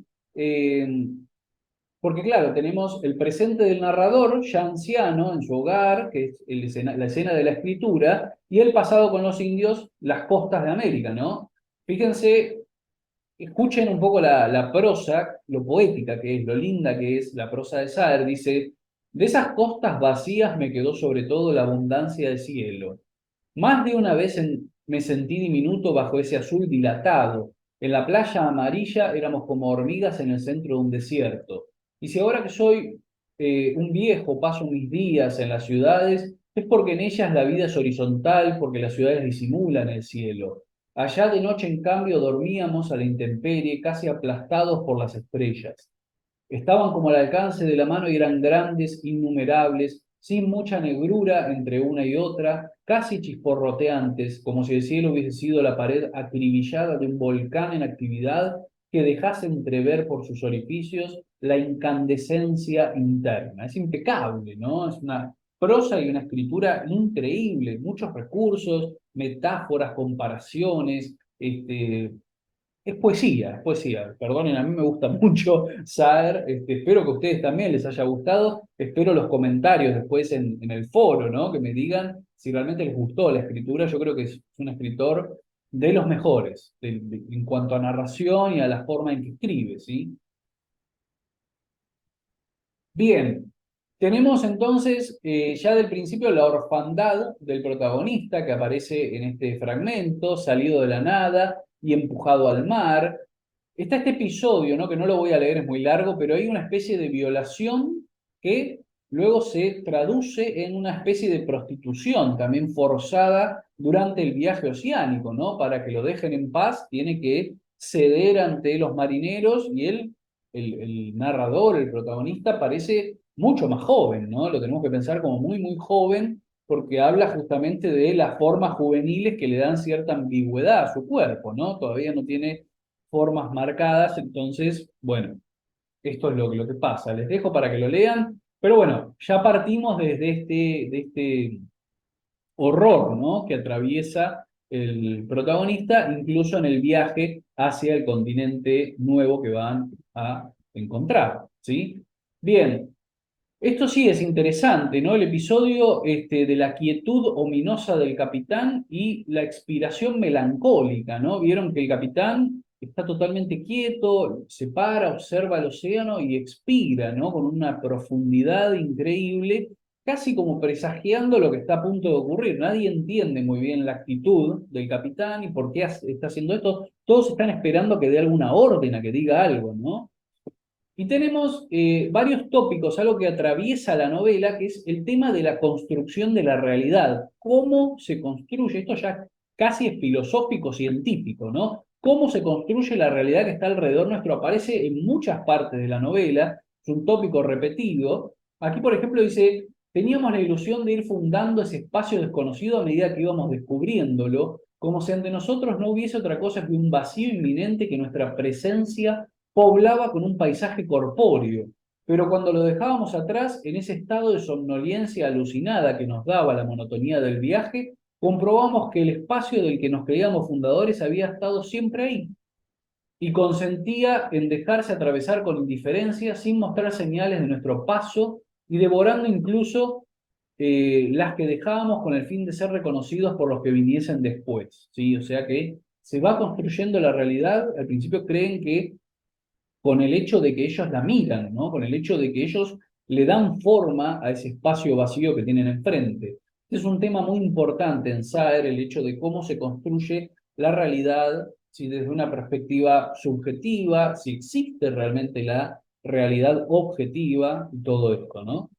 Porque claro, tenemos el presente del narrador, ya anciano, en su hogar, que es la escena de la escritura, y el pasado con los indios, las costas de América, ¿no? Fíjense, escuchen un poco la prosa, lo poética que es, lo linda que es la prosa de Saer. Dice, de esas costas vacías me quedó sobre todo la abundancia del cielo. Más de una vez me sentí diminuto bajo ese azul dilatado. En la playa amarilla éramos como hormigas en el centro de un desierto. Y si ahora que soy un viejo paso mis días en las ciudades, es porque en ellas la vida es horizontal, porque las ciudades disimulan el cielo. Allá de noche, en cambio, dormíamos a la intemperie, casi aplastados por las estrellas. Estaban como al alcance de la mano y eran grandes, innumerables, sin mucha negrura entre una y otra, casi chisporroteantes, como si el cielo hubiese sido la pared acribillada de un volcán en actividad que dejase entrever por sus orificios la incandescencia interna. Es impecable, ¿no? Es una prosa y una escritura increíble, muchos recursos, metáforas, comparaciones, Es poesía, es poesía. Perdonen, a mí me gusta mucho Saer. Espero que a ustedes también les haya gustado. Espero los comentarios después en el foro, ¿no? Que me digan si realmente les gustó la escritura. Yo creo que es un escritor de los mejores en cuanto a narración y a la forma en que escribe, ¿sí? Bien, tenemos entonces ya del principio la orfandad del protagonista que aparece en este fragmento, salido de la nada y empujado al mar. Está este episodio, ¿no? Que no lo voy a leer, es muy largo, pero hay una especie de violación que luego se traduce en una especie de prostitución también forzada durante el viaje oceánico, ¿no? Para que lo dejen en paz, tiene que ceder ante los marineros y él, el narrador, el protagonista, parece mucho más joven, ¿no? Lo tenemos que pensar como muy, muy joven porque habla justamente de las formas juveniles que le dan cierta ambigüedad a su cuerpo, ¿no? Todavía no tiene formas marcadas, entonces, bueno, esto es lo que pasa. Les dejo para que lo lean, pero bueno, ya partimos desde de este horror, ¿no? Que atraviesa el protagonista, incluso en el viaje hacia el continente nuevo que van a encontrar, ¿sí? Bien, esto sí es interesante, ¿no? El episodio de la quietud ominosa del capitán y la expiración melancólica, ¿no? Vieron que el capitán está totalmente quieto, se para, observa el océano y expira, ¿no? Con una profundidad increíble, casi como presagiando lo que está a punto de ocurrir. Nadie entiende muy bien la actitud del capitán y por qué está haciendo esto. Todos están esperando que dé alguna orden, a que diga algo, ¿no? Y tenemos varios tópicos, algo que atraviesa la novela, que es el tema de la construcción de la realidad. ¿Cómo se construye? Esto ya casi es filosófico, científico, ¿no? ¿Cómo se construye la realidad que está alrededor nuestro? Aparece en muchas partes de la novela, es un tópico repetido. Aquí, por ejemplo, dice, teníamos la ilusión de ir fundando ese espacio desconocido a medida que íbamos descubriéndolo, como si ante nosotros no hubiese otra cosa que un vacío inminente que nuestra presencia poblaba con un paisaje corpóreo, pero cuando lo dejábamos atrás, en ese estado de somnolencia alucinada que nos daba la monotonía del viaje, comprobamos que el espacio del que nos creíamos fundadores había estado siempre ahí y consentía en dejarse atravesar con indiferencia sin mostrar señales de nuestro paso y devorando incluso las que dejábamos con el fin de ser reconocidos por los que viniesen después, ¿sí? O sea que se va construyendo la realidad, al principio creen que con el hecho de que ellos la miran, ¿no? Con el hecho de que ellos le dan forma a ese espacio vacío que tienen enfrente. Es un tema muy importante en Saer, el hecho de cómo se construye la realidad, si desde una perspectiva subjetiva, si existe realmente la realidad objetiva y todo esto, ¿no?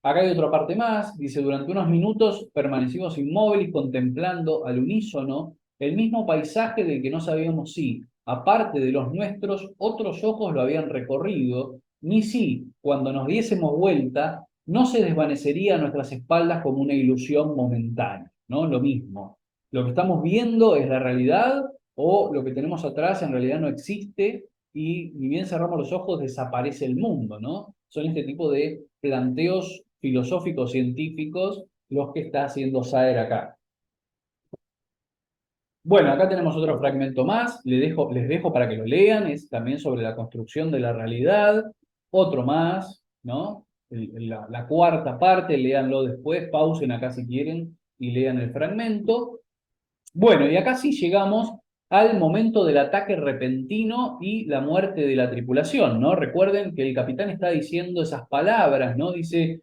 Acá hay otra parte más, dice, durante unos minutos permanecimos inmóviles contemplando al unísono el mismo paisaje del que no sabíamos si, aparte de los nuestros, otros ojos lo habían recorrido, ni si, cuando nos diésemos vuelta, no se desvanecería a nuestras espaldas como una ilusión momentánea, ¿no? Lo mismo. Lo que estamos viendo es la realidad o lo que tenemos atrás en realidad no existe y ni bien cerramos los ojos desaparece el mundo, ¿no? Son este tipo de planteos filosóficos científicos los que está haciendo Saer acá. Bueno, acá tenemos otro fragmento más, les dejo para que lo lean, es también sobre la construcción de la realidad, otro más, ¿no? La cuarta parte, léanlo después, pausen acá si quieren y lean el fragmento. Bueno, y acá sí llegamos al momento del ataque repentino y la muerte de la tripulación, ¿no? Recuerden que el capitán está diciendo esas palabras, ¿no? Dice,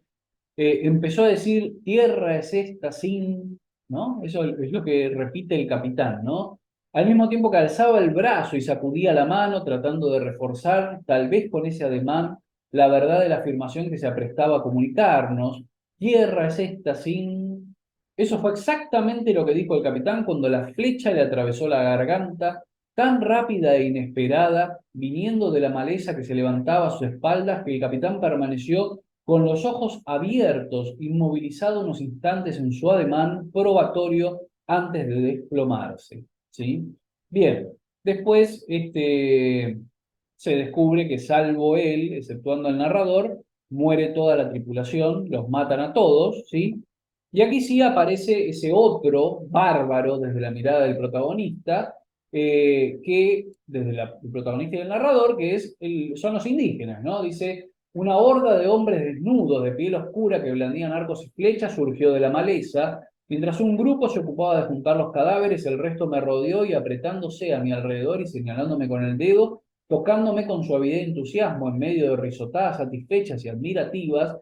empezó a decir, tierra es esta sin, ¿no? Eso es lo que repite el capitán, ¿no? Al mismo tiempo que alzaba el brazo y sacudía la mano tratando de reforzar, tal vez con ese ademán, la verdad de la afirmación que se aprestaba a comunicarnos, tierra es esta sin... Eso fue exactamente lo que dijo el capitán cuando la flecha le atravesó la garganta, tan rápida e inesperada, viniendo de la maleza que se levantaba a su espalda, que el capitán permaneció con los ojos abiertos, inmovilizado unos instantes en su ademán probatorio antes de desplomarse, ¿sí? Bien, después se descubre que salvo él, exceptuando al narrador, muere toda la tripulación, los matan a todos, ¿sí? Y aquí sí aparece ese otro bárbaro desde la mirada del protagonista, que desde el protagonista y el narrador, que son los indígenas, ¿no? Dice, una horda de hombres desnudos, de piel oscura, que blandían arcos y flechas, surgió de la maleza. Mientras un grupo se ocupaba de juntar los cadáveres, el resto me rodeó y apretándose a mi alrededor y señalándome con el dedo, tocándome con suavidad y entusiasmo en medio de risotadas satisfechas y admirativas,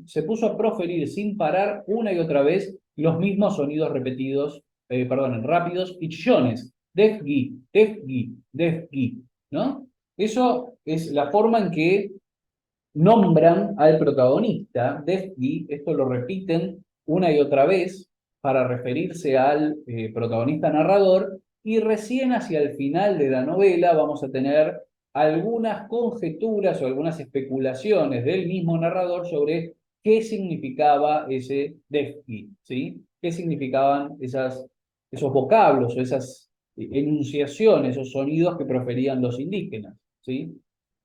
se puso a proferir sin parar una y otra vez los mismos sonidos repetidos, rápidos y chillones. Defgi, Defgi, Defgi, ¿no? Eso es la forma en que nombran al protagonista, Defgi, esto lo repiten una y otra vez para referirse al protagonista narrador, y recién hacia el final de la novela vamos a tener algunas conjeturas o algunas especulaciones del mismo narrador sobre qué significaba ese Defgi, ¿sí? ¿Qué significaban esos vocablos o esas enunciaciones, esos sonidos que proferían los indígenas, ¿sí?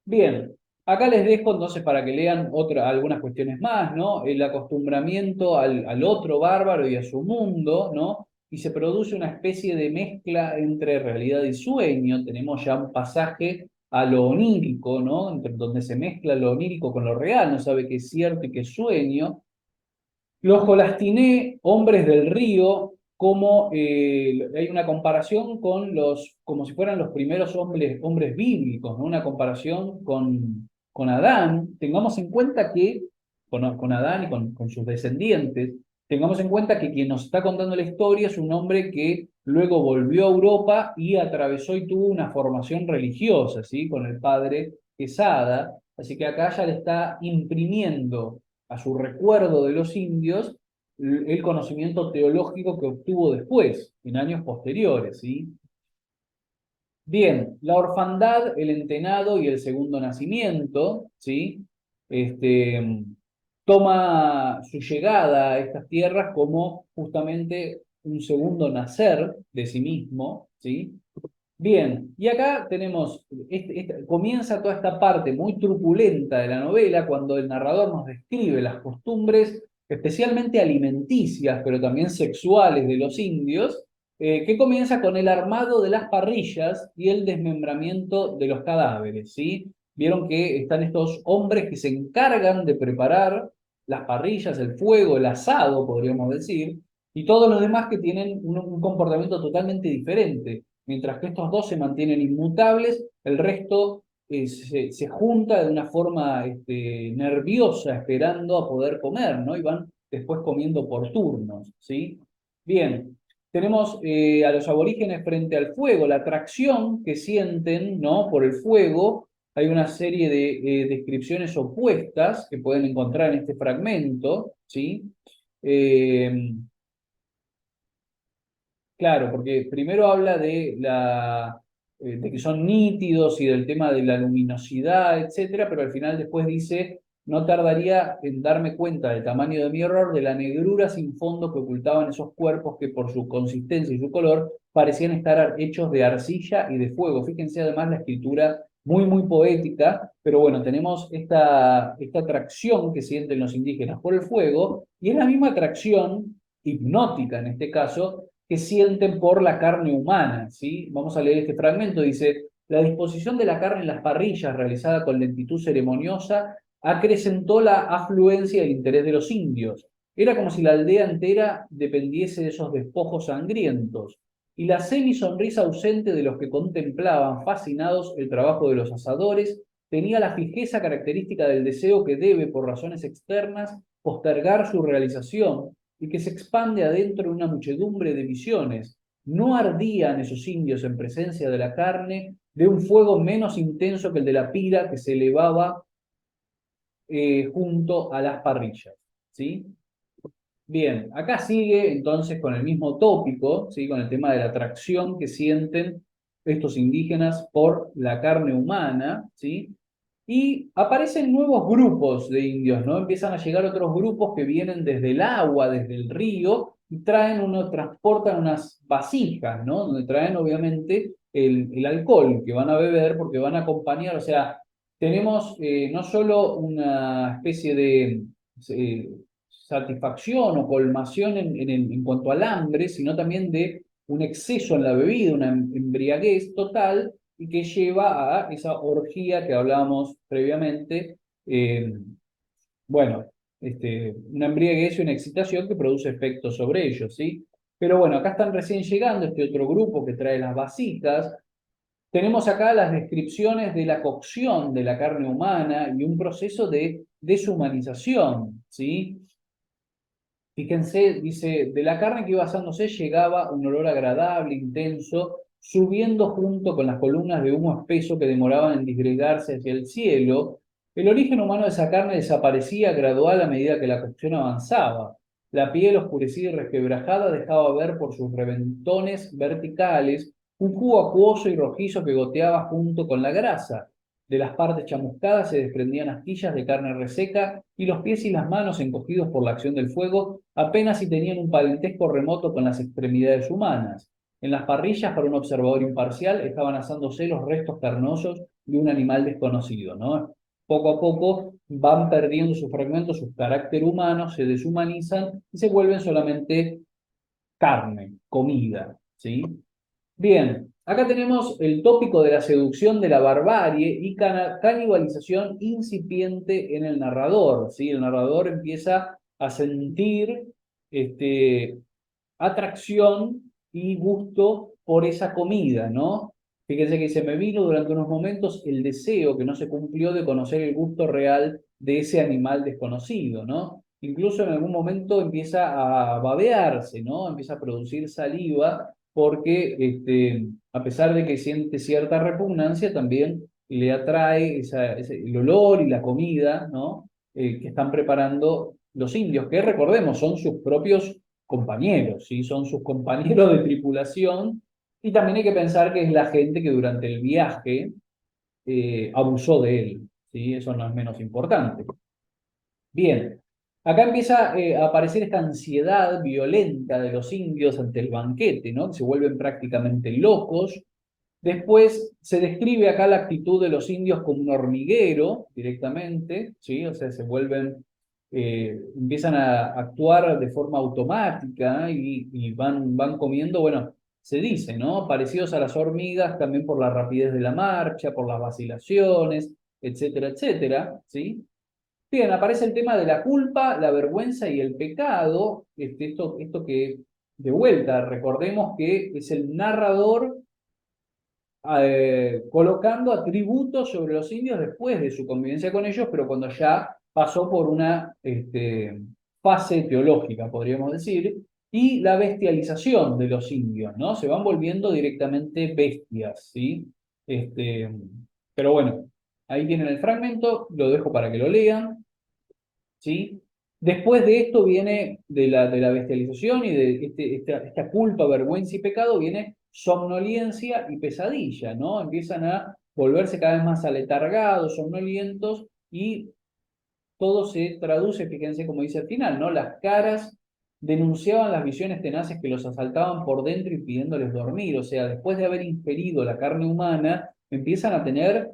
Bien, acá les dejo entonces para que lean algunas cuestiones más, ¿no? El acostumbramiento al otro bárbaro y a su mundo, ¿no? Y se produce una especie de mezcla entre realidad y sueño. Tenemos ya un pasaje a lo onírico, ¿no? Donde se mezcla lo onírico con lo real, no sabe qué es cierto y qué es sueño. Los Jolastiné, hombres del río, como hay una comparación con como si fueran los primeros hombres bíblicos, ¿no? Una comparación con Adán. Tengamos en cuenta que, con Adán y con sus descendientes, tengamos en cuenta que quien nos está contando la historia es un hombre que luego volvió a Europa y atravesó y tuvo una formación religiosa, ¿sí? Con el padre Quesada. Así que acá ya le está imprimiendo a su recuerdo de los indios el conocimiento teológico que obtuvo después, en años posteriores, ¿sí? Bien, la orfandad, el entenado y el segundo nacimiento, ¿sí? Este, toma su llegada a estas tierras como justamente un segundo nacer de sí mismo, ¿sí? Bien, y acá tenemos, comienza toda esta parte muy truculenta de la novela cuando el narrador nos describe las costumbres, especialmente alimenticias, pero también sexuales de los indios, que comienza con el armado de las parrillas y el desmembramiento de los cadáveres, ¿sí? Vieron que están estos hombres que se encargan de preparar las parrillas, el fuego, el asado, podríamos decir, y todos los demás que tienen un comportamiento totalmente diferente. Mientras que estos dos se mantienen inmutables, el resto se junta de una forma nerviosa, esperando a poder comer, ¿no? Y van después comiendo por turnos, ¿sí? Bien, tenemos a los aborígenes frente al fuego, la atracción que sienten, ¿no? Por el fuego. Hay una serie de descripciones opuestas que pueden encontrar en este fragmento, ¿sí? Eh, Claro, porque primero habla de que son nítidos y del tema de la luminosidad, etcétera, pero al final después dice, no tardaría en darme cuenta del tamaño de mi error, de la negrura sin fondo que ocultaban esos cuerpos que por su consistencia y su color parecían estar hechos de arcilla y de fuego. Fíjense además la escritura muy, muy poética, pero bueno, tenemos esta atracción que sienten los indígenas por el fuego, y es la misma atracción hipnótica en este caso que sienten por la carne humana, ¿sí? Vamos a leer este fragmento, dice, la disposición de la carne en las parrillas realizada con lentitud ceremoniosa acrecentó la afluencia y el interés de los indios. Era como si la aldea entera dependiese de esos despojos sangrientos, y la semi-sonrisa ausente de los que contemplaban fascinados el trabajo de los asadores tenía la fijeza característica del deseo que debe, por razones externas, postergar su realización y que se expande adentro una muchedumbre de visiones. No ardían esos indios en presencia de la carne de un fuego menos intenso que el de la pira que se elevaba junto a las parrillas, ¿sí? Bien, acá sigue entonces con el mismo tópico, ¿sí? Con el tema de la atracción que sienten estos indígenas por la carne humana, ¿sí? Y aparecen nuevos grupos de indios, ¿no? Empiezan a llegar otros grupos que vienen desde el agua, desde el río, y transportan unas vasijas, ¿no? Donde traen obviamente el alcohol que van a beber porque van a acompañar, o sea, tenemos no solo una especie de eh, satisfacción o colmación en cuanto al hambre, sino también de un exceso en la bebida, una embriaguez total, y que lleva a esa orgía que hablábamos previamente, bueno, una embriaguez y una excitación que produce efectos sobre ellos, ¿sí? Pero bueno, acá están recién llegando este otro grupo que trae las vasitas. Tenemos acá las descripciones de la cocción de la carne humana y un proceso de deshumanización, ¿sí? Fíjense, dice, de la carne que iba asándose llegaba un olor agradable, intenso, subiendo junto con las columnas de humo espeso que demoraban en disgregarse hacia el cielo. El origen humano de esa carne desaparecía gradual a medida que la cocción avanzaba. La piel oscurecida y resquebrajada dejaba ver por sus reventones verticales un jugo acuoso y rojizo que goteaba junto con la grasa. De las partes chamuscadas se desprendían astillas de carne reseca y los pies y las manos, encogidos por la acción del fuego, apenas si tenían un parentesco remoto con las extremidades humanas. En las parrillas, para un observador imparcial, estaban asándose los restos carnosos de un animal desconocido, ¿no? Poco a poco van perdiendo sus fragmentos, su carácter humano, se deshumanizan y se vuelven solamente carne, comida, ¿sí? Bien, acá tenemos el tópico de la seducción de la barbarie y canibalización incipiente en el narrador, ¿sí? El narrador empieza a sentir este, atracción y gusto por esa comida, ¿no? Fíjense que se me vino durante unos momentos el deseo que no se cumplió de conocer el gusto real de ese animal desconocido, ¿no? Incluso en algún momento empieza a babearse, ¿no? Empieza a producir saliva porque a pesar de que siente cierta repugnancia, también le atrae el olor y la comida, ¿no? Que están preparando los indios, que recordemos, son sus propios compañeros, ¿sí? Son sus compañeros de tripulación, y también hay que pensar que es la gente que durante el viaje abusó de él, ¿sí? Eso no es menos importante. Bien, acá empieza a aparecer esta ansiedad violenta de los indios ante el banquete, ¿no? Se vuelven prácticamente locos. Después se describe acá la actitud de los indios como un hormiguero directamente, ¿sí? O sea, se vuelven, empiezan a actuar de forma automática y van comiendo, bueno, se dice, ¿no? Parecidos a las hormigas también por la rapidez de la marcha, por las vacilaciones, etcétera, etcétera, ¿sí? Bien, aparece el tema de la culpa, la vergüenza y el pecado. Esto que, de vuelta, recordemos que es el narrador colocando atributos sobre los indios después de su convivencia con ellos, pero cuando ya pasó por una fase teológica, podríamos decir, y la bestialización de los indios, ¿no? Se van volviendo directamente bestias, ¿sí? Este, pero bueno, ahí tienen el fragmento, lo dejo para que lo lean, ¿sí? Después de esto viene, de la bestialización y de esta culpa, vergüenza y pecado, viene somnolencia y pesadilla, ¿no? Empiezan a volverse cada vez más aletargados, somnolientos, y todo se traduce, fíjense como dice al final, ¿no? Las caras denunciaban las visiones tenaces que los asaltaban por dentro impidiéndoles dormir, o sea, después de haber ingerido la carne humana, empiezan a tener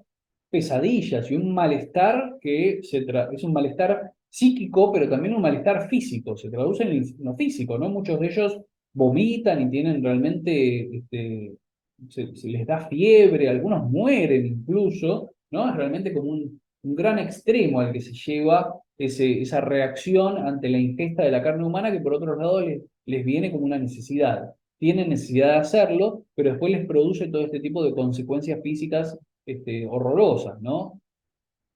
pesadillas y un malestar que es un malestar psíquico, pero también un malestar físico, se traduce en lo físico, ¿no? Muchos de ellos vomitan y tienen realmente, se les da fiebre, algunos mueren incluso, ¿no? Es realmente como un gran extremo al que se lleva esa reacción ante la ingesta de la carne humana, que por otro lado les viene como una necesidad. Tienen necesidad de hacerlo, pero después les produce todo este tipo de consecuencias físicas horrorosas, ¿no?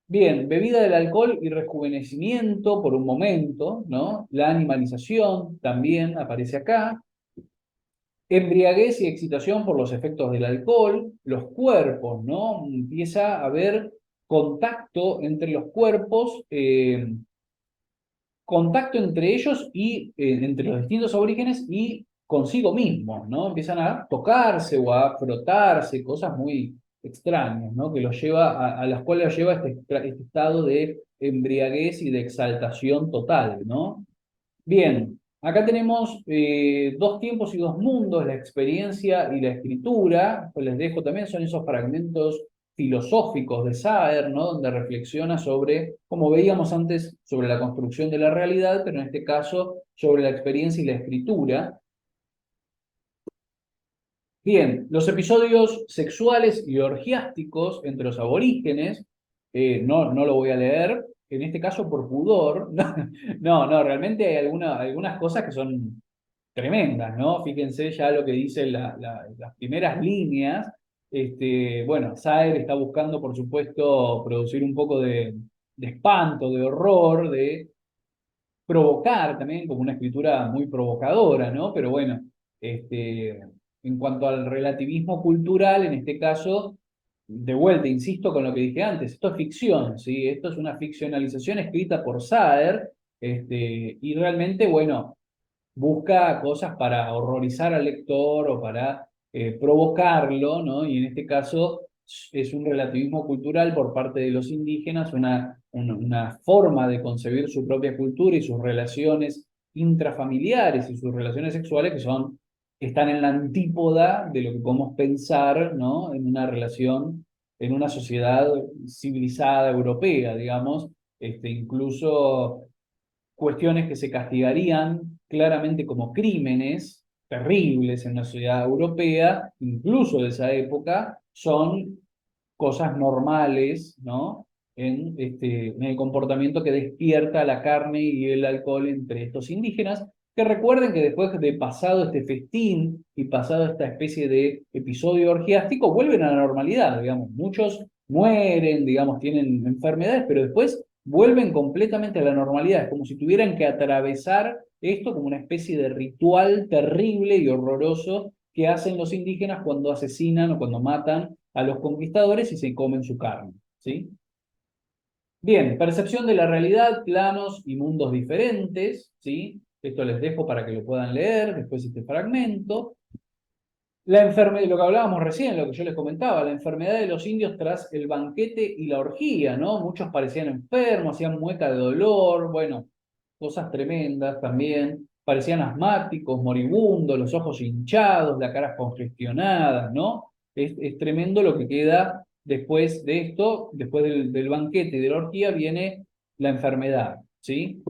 Bien, bebida del alcohol y rejuvenecimiento por un momento, ¿no? La animalización también aparece acá. Embriaguez y excitación por los efectos del alcohol, los cuerpos, ¿no? Empieza a haber contacto entre los cuerpos, contacto entre ellos y entre los distintos aborígenes y consigo mismos, ¿no? Empiezan a tocarse o a frotarse, cosas muy extrañas, ¿no? Que los lleva a las cuales los lleva este estado de embriaguez y de exaltación total, ¿no? Bien, acá tenemos dos tiempos y dos mundos, la experiencia y la escritura. Pues les dejo también, son esos fragmentos filosóficos de Saer, ¿no? Donde reflexiona sobre, como veíamos antes, sobre la construcción de la realidad, pero en este caso sobre la experiencia y la escritura. Bien, los episodios sexuales y orgiásticos entre los aborígenes, no lo voy a leer, en este caso por pudor, no, realmente hay algunas cosas que son tremendas, ¿no? Fíjense ya lo que dicen las primeras líneas. Bueno, Saer está buscando, por supuesto, producir un poco de espanto, de horror, de provocar también, como una escritura muy provocadora, ¿no? Pero bueno, en cuanto al relativismo cultural, en este caso, de vuelta, insisto con lo que dije antes, esto es ficción, ¿sí? Esto es una ficcionalización escrita por Saer, y realmente, bueno, busca cosas para horrorizar al lector o para provocarlo, ¿no? Y en este caso es un relativismo cultural por parte de los indígenas, una forma de concebir su propia cultura y sus relaciones intrafamiliares y sus relaciones sexuales están en la antípoda de lo que podemos pensar, ¿no? En una relación, en una sociedad civilizada europea, digamos, incluso cuestiones que se castigarían claramente como crímenes terribles en la sociedad europea, incluso de esa época, son cosas normales, ¿no? En el comportamiento que despierta la carne y el alcohol entre estos indígenas, que recuerden que después de pasado este festín y pasado esta especie de episodio orgiástico, vuelven a la normalidad, digamos, muchos mueren, digamos, tienen enfermedades, pero después vuelven completamente a la normalidad, es como si tuvieran que atravesar esto como una especie de ritual terrible y horroroso que hacen los indígenas cuando asesinan o cuando matan a los conquistadores y se comen su carne, ¿sí? Bien, percepción de la realidad, planos y mundos diferentes, ¿sí? Esto les dejo para que lo puedan leer, después este fragmento. Lo que hablábamos recién, lo que yo les comentaba, la enfermedad de los indios tras el banquete y la orgía, ¿no? Muchos parecían enfermos, hacían mueca de dolor, bueno, cosas tremendas también. Parecían asmáticos, moribundos, los ojos hinchados, la cara congestionada, ¿no? Es tremendo lo que queda después de esto, después del banquete y de la orgía viene la enfermedad, ¿sí?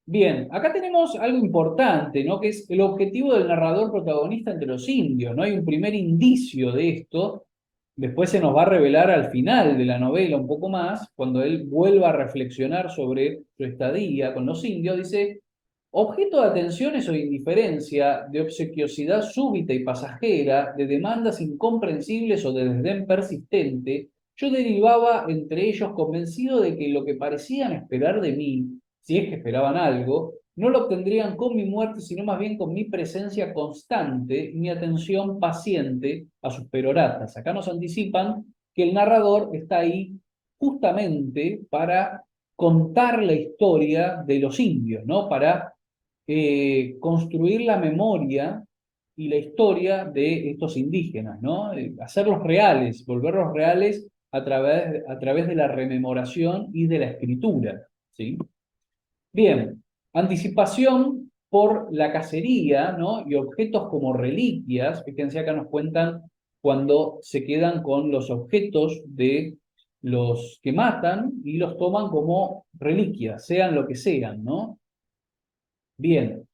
Bien, acá tenemos algo importante, ¿no? Que es el objetivo del narrador protagonista entre los indios, ¿no? Hay un primer indicio de esto, después se nos va a revelar al final de la novela un poco más, cuando él vuelva a reflexionar sobre su estadía con los indios, dice, objeto de atenciones o de indiferencia, de obsequiosidad súbita y pasajera, de demandas incomprensibles o de desdén persistente, yo derivaba entre ellos convencido de que lo que parecían esperar de mí, si es que esperaban algo, no lo obtendrían con mi muerte, sino más bien con mi presencia constante y mi atención paciente a sus peroratas. Acá nos anticipan que el narrador está ahí justamente para contar la historia de los indios, ¿no? Para construir la memoria y la historia de estos indígenas, ¿no? Hacerlos reales, volverlos reales a través de la rememoración y de la escritura, ¿sí? Bien, anticipación por la cacería, ¿no? Y objetos como reliquias. Fíjense, acá nos cuentan cuando se quedan con los objetos de los que matan y los toman como reliquias, sean lo que sean, ¿no? Bien,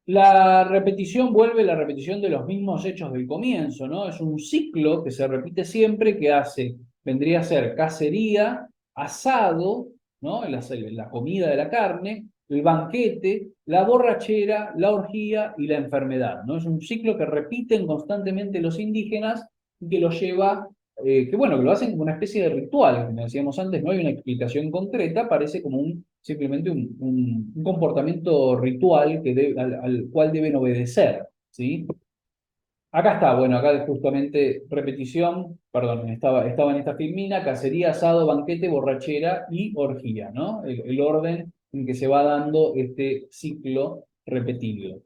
la repetición de los mismos hechos del comienzo, ¿no? Es un ciclo que se repite siempre que vendría a ser cacería, asado, ¿no? La comida de la carne, el banquete, la borrachera, la orgía y la enfermedad, ¿no? Es un ciclo que repiten constantemente los indígenas y que lo lleva, que bueno, que lo hacen como una especie de ritual, como decíamos antes, no hay una explicación concreta, parece como simplemente un comportamiento ritual al cual deben obedecer, ¿sí? Acá está, bueno, acá justamente repetición, perdón, estaba en esta filmina, cacería, asado, banquete, borrachera y orgía, ¿no? El orden en que se va dando este ciclo repetido.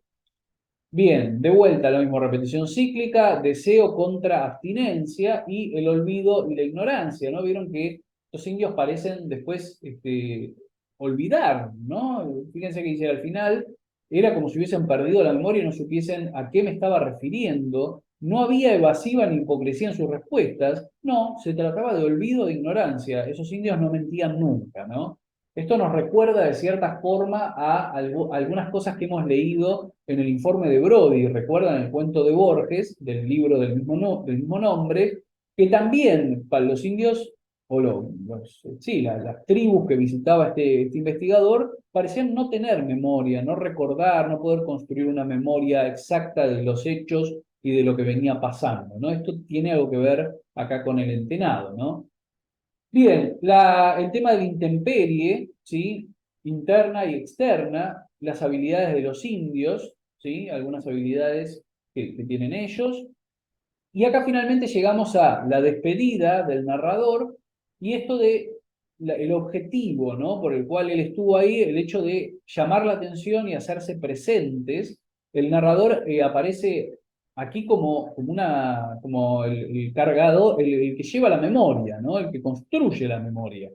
Bien, de vuelta lo mismo, repetición cíclica, deseo contra abstinencia y el olvido y la ignorancia, ¿no? Vieron que los indios parecen después olvidar, ¿no? Fíjense que dice al final, era como si hubiesen perdido la memoria y no supiesen a qué me estaba refiriendo. No había evasiva ni hipocresía en sus respuestas, no, se trataba de olvido e ignorancia. Esos indios no mentían nunca, ¿no? Esto nos recuerda de cierta forma a algunas cosas que hemos leído en el informe de Brody. Recuerdan el cuento de Borges, del libro del mismo nombre, que también para los indios, o sí, las tribus que visitaba este investigador, parecían no tener memoria, no recordar, no poder construir una memoria exacta de los hechos y de lo que venía pasando, ¿no? Esto tiene algo que ver acá con el entenado, ¿no? Bien, el tema de la intemperie, ¿sí? Interna y externa, las habilidades de los indios, ¿sí? Algunas habilidades que tienen ellos. Y acá finalmente llegamos a la despedida del narrador y esto de el objetivo, ¿no? Por el cual él estuvo ahí, el hecho de llamar la atención y hacerse presentes. El narrador aparece aquí como el cargador, el que lleva la memoria, ¿no? El que construye la memoria.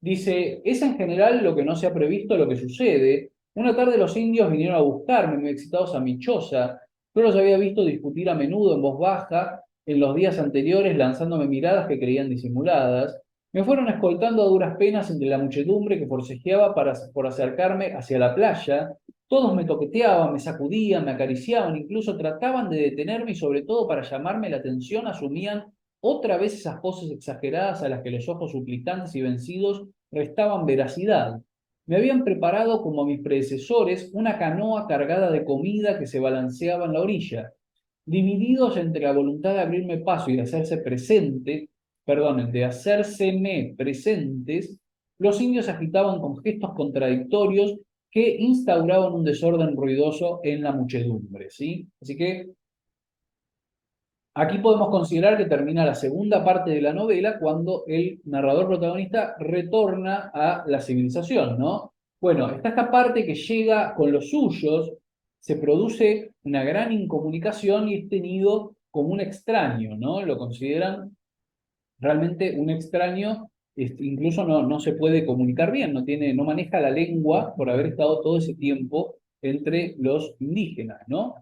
Dice, es en general lo que no se ha previsto lo que sucede. Una tarde los indios vinieron a buscarme, muy excitados a mi choza. Yo los había visto discutir a menudo en voz baja, en los días anteriores lanzándome miradas que creían disimuladas. Me fueron escoltando a duras penas entre la muchedumbre que forcejeaba por acercarme hacia la playa. Todos me toqueteaban, me sacudían, me acariciaban, incluso trataban de detenerme y sobre todo para llamarme la atención asumían otra vez esas poses exageradas a las que los ojos suplicantes y vencidos restaban veracidad. Me habían preparado, como mis predecesores, una canoa cargada de comida que se balanceaba en la orilla. Divididos entre la voluntad de abrirme paso y de hacerse presente, perdonen, de hacérseme presentes, los indios agitaban con gestos contradictorios que instauraban un desorden ruidoso en la muchedumbre, ¿sí? Así que aquí podemos considerar que termina la segunda parte de la novela cuando el narrador protagonista retorna a la civilización, ¿no? Bueno, está esta parte que llega con los suyos, se produce una gran incomunicación y es tenido como un extraño, ¿no? Lo consideran realmente un extraño, incluso no se puede comunicar bien, no maneja la lengua por haber estado todo ese tiempo entre los indígenas, ¿no?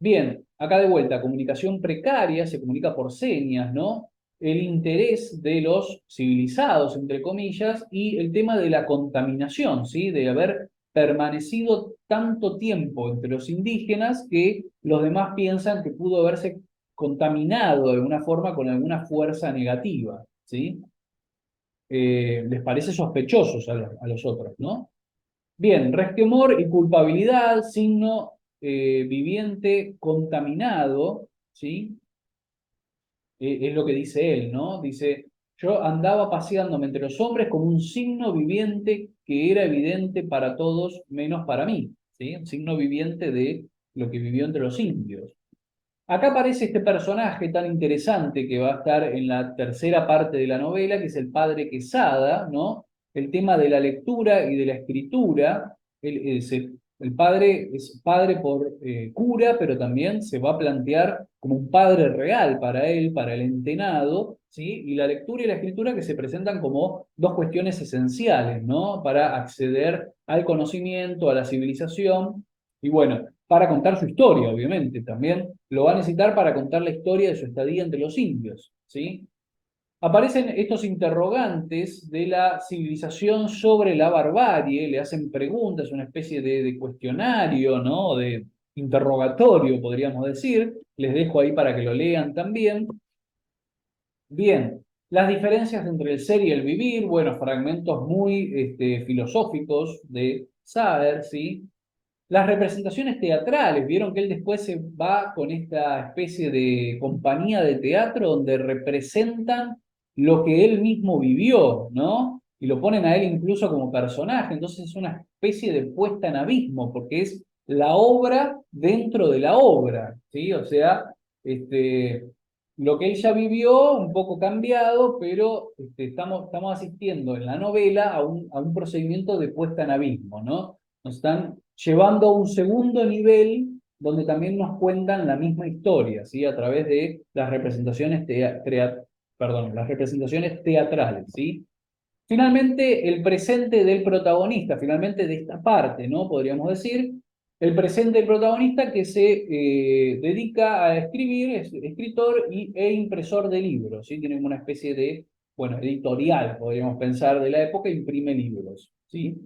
Bien, acá de vuelta, comunicación precaria, se comunica por señas, ¿no? El interés de los civilizados, entre comillas, y el tema de la contaminación, ¿sí? De haber permanecido tanto tiempo entre los indígenas que los demás piensan que pudo haberse contaminado de alguna forma con alguna fuerza negativa, ¿sí? Les parece sospechosos a los otros, ¿no? Bien, resquemor y culpabilidad, signo viviente contaminado, ¿sí? Es lo que dice él, ¿no? Dice, yo andaba paseándome entre los hombres como un signo viviente que era evidente para todos menos para mí, ¿sí? Un signo viviente de lo que vivió entre los indios. Acá aparece este personaje tan interesante que va a estar en la tercera parte de la novela, que es el padre Quesada, ¿no? El tema de la lectura y de la escritura. El padre es padre por cura, pero también se va a plantear como un padre real para él, para el entenado, ¿sí? Y la lectura y la escritura que se presentan como dos cuestiones esenciales, ¿no? Para acceder al conocimiento, a la civilización. Y bueno, para contar su historia, obviamente. También lo va a necesitar para contar la historia de su estadía entre los indios, ¿sí? Aparecen estos interrogantes de la civilización sobre la barbarie, le hacen preguntas, una especie de cuestionario, ¿no? De interrogatorio, podríamos decir. Les dejo ahí para que lo lean también. Bien, las diferencias entre el ser y el vivir, bueno, fragmentos muy filosóficos de Saer, ¿sí? Las representaciones teatrales, vieron que él después se va con esta especie de compañía de teatro donde representan lo que él mismo vivió, ¿no? Y lo ponen a él incluso como personaje, entonces es una especie de puesta en abismo, porque es la obra dentro de la obra, ¿sí? O sea, lo que él ya vivió, un poco cambiado, pero estamos asistiendo en la novela a un procedimiento de puesta en abismo, ¿no? Nos están llevando a un segundo nivel donde también nos cuentan la misma historia, ¿sí? A través de las representaciones, las representaciones teatrales, ¿sí? Finalmente, el presente del protagonista, finalmente de esta parte, ¿no? Podríamos decir, el presente del protagonista que se dedica a escribir, es escritor e impresor de libros, ¿sí? Tiene una especie de bueno, editorial, podríamos pensar, de la época, imprime libros, ¿sí?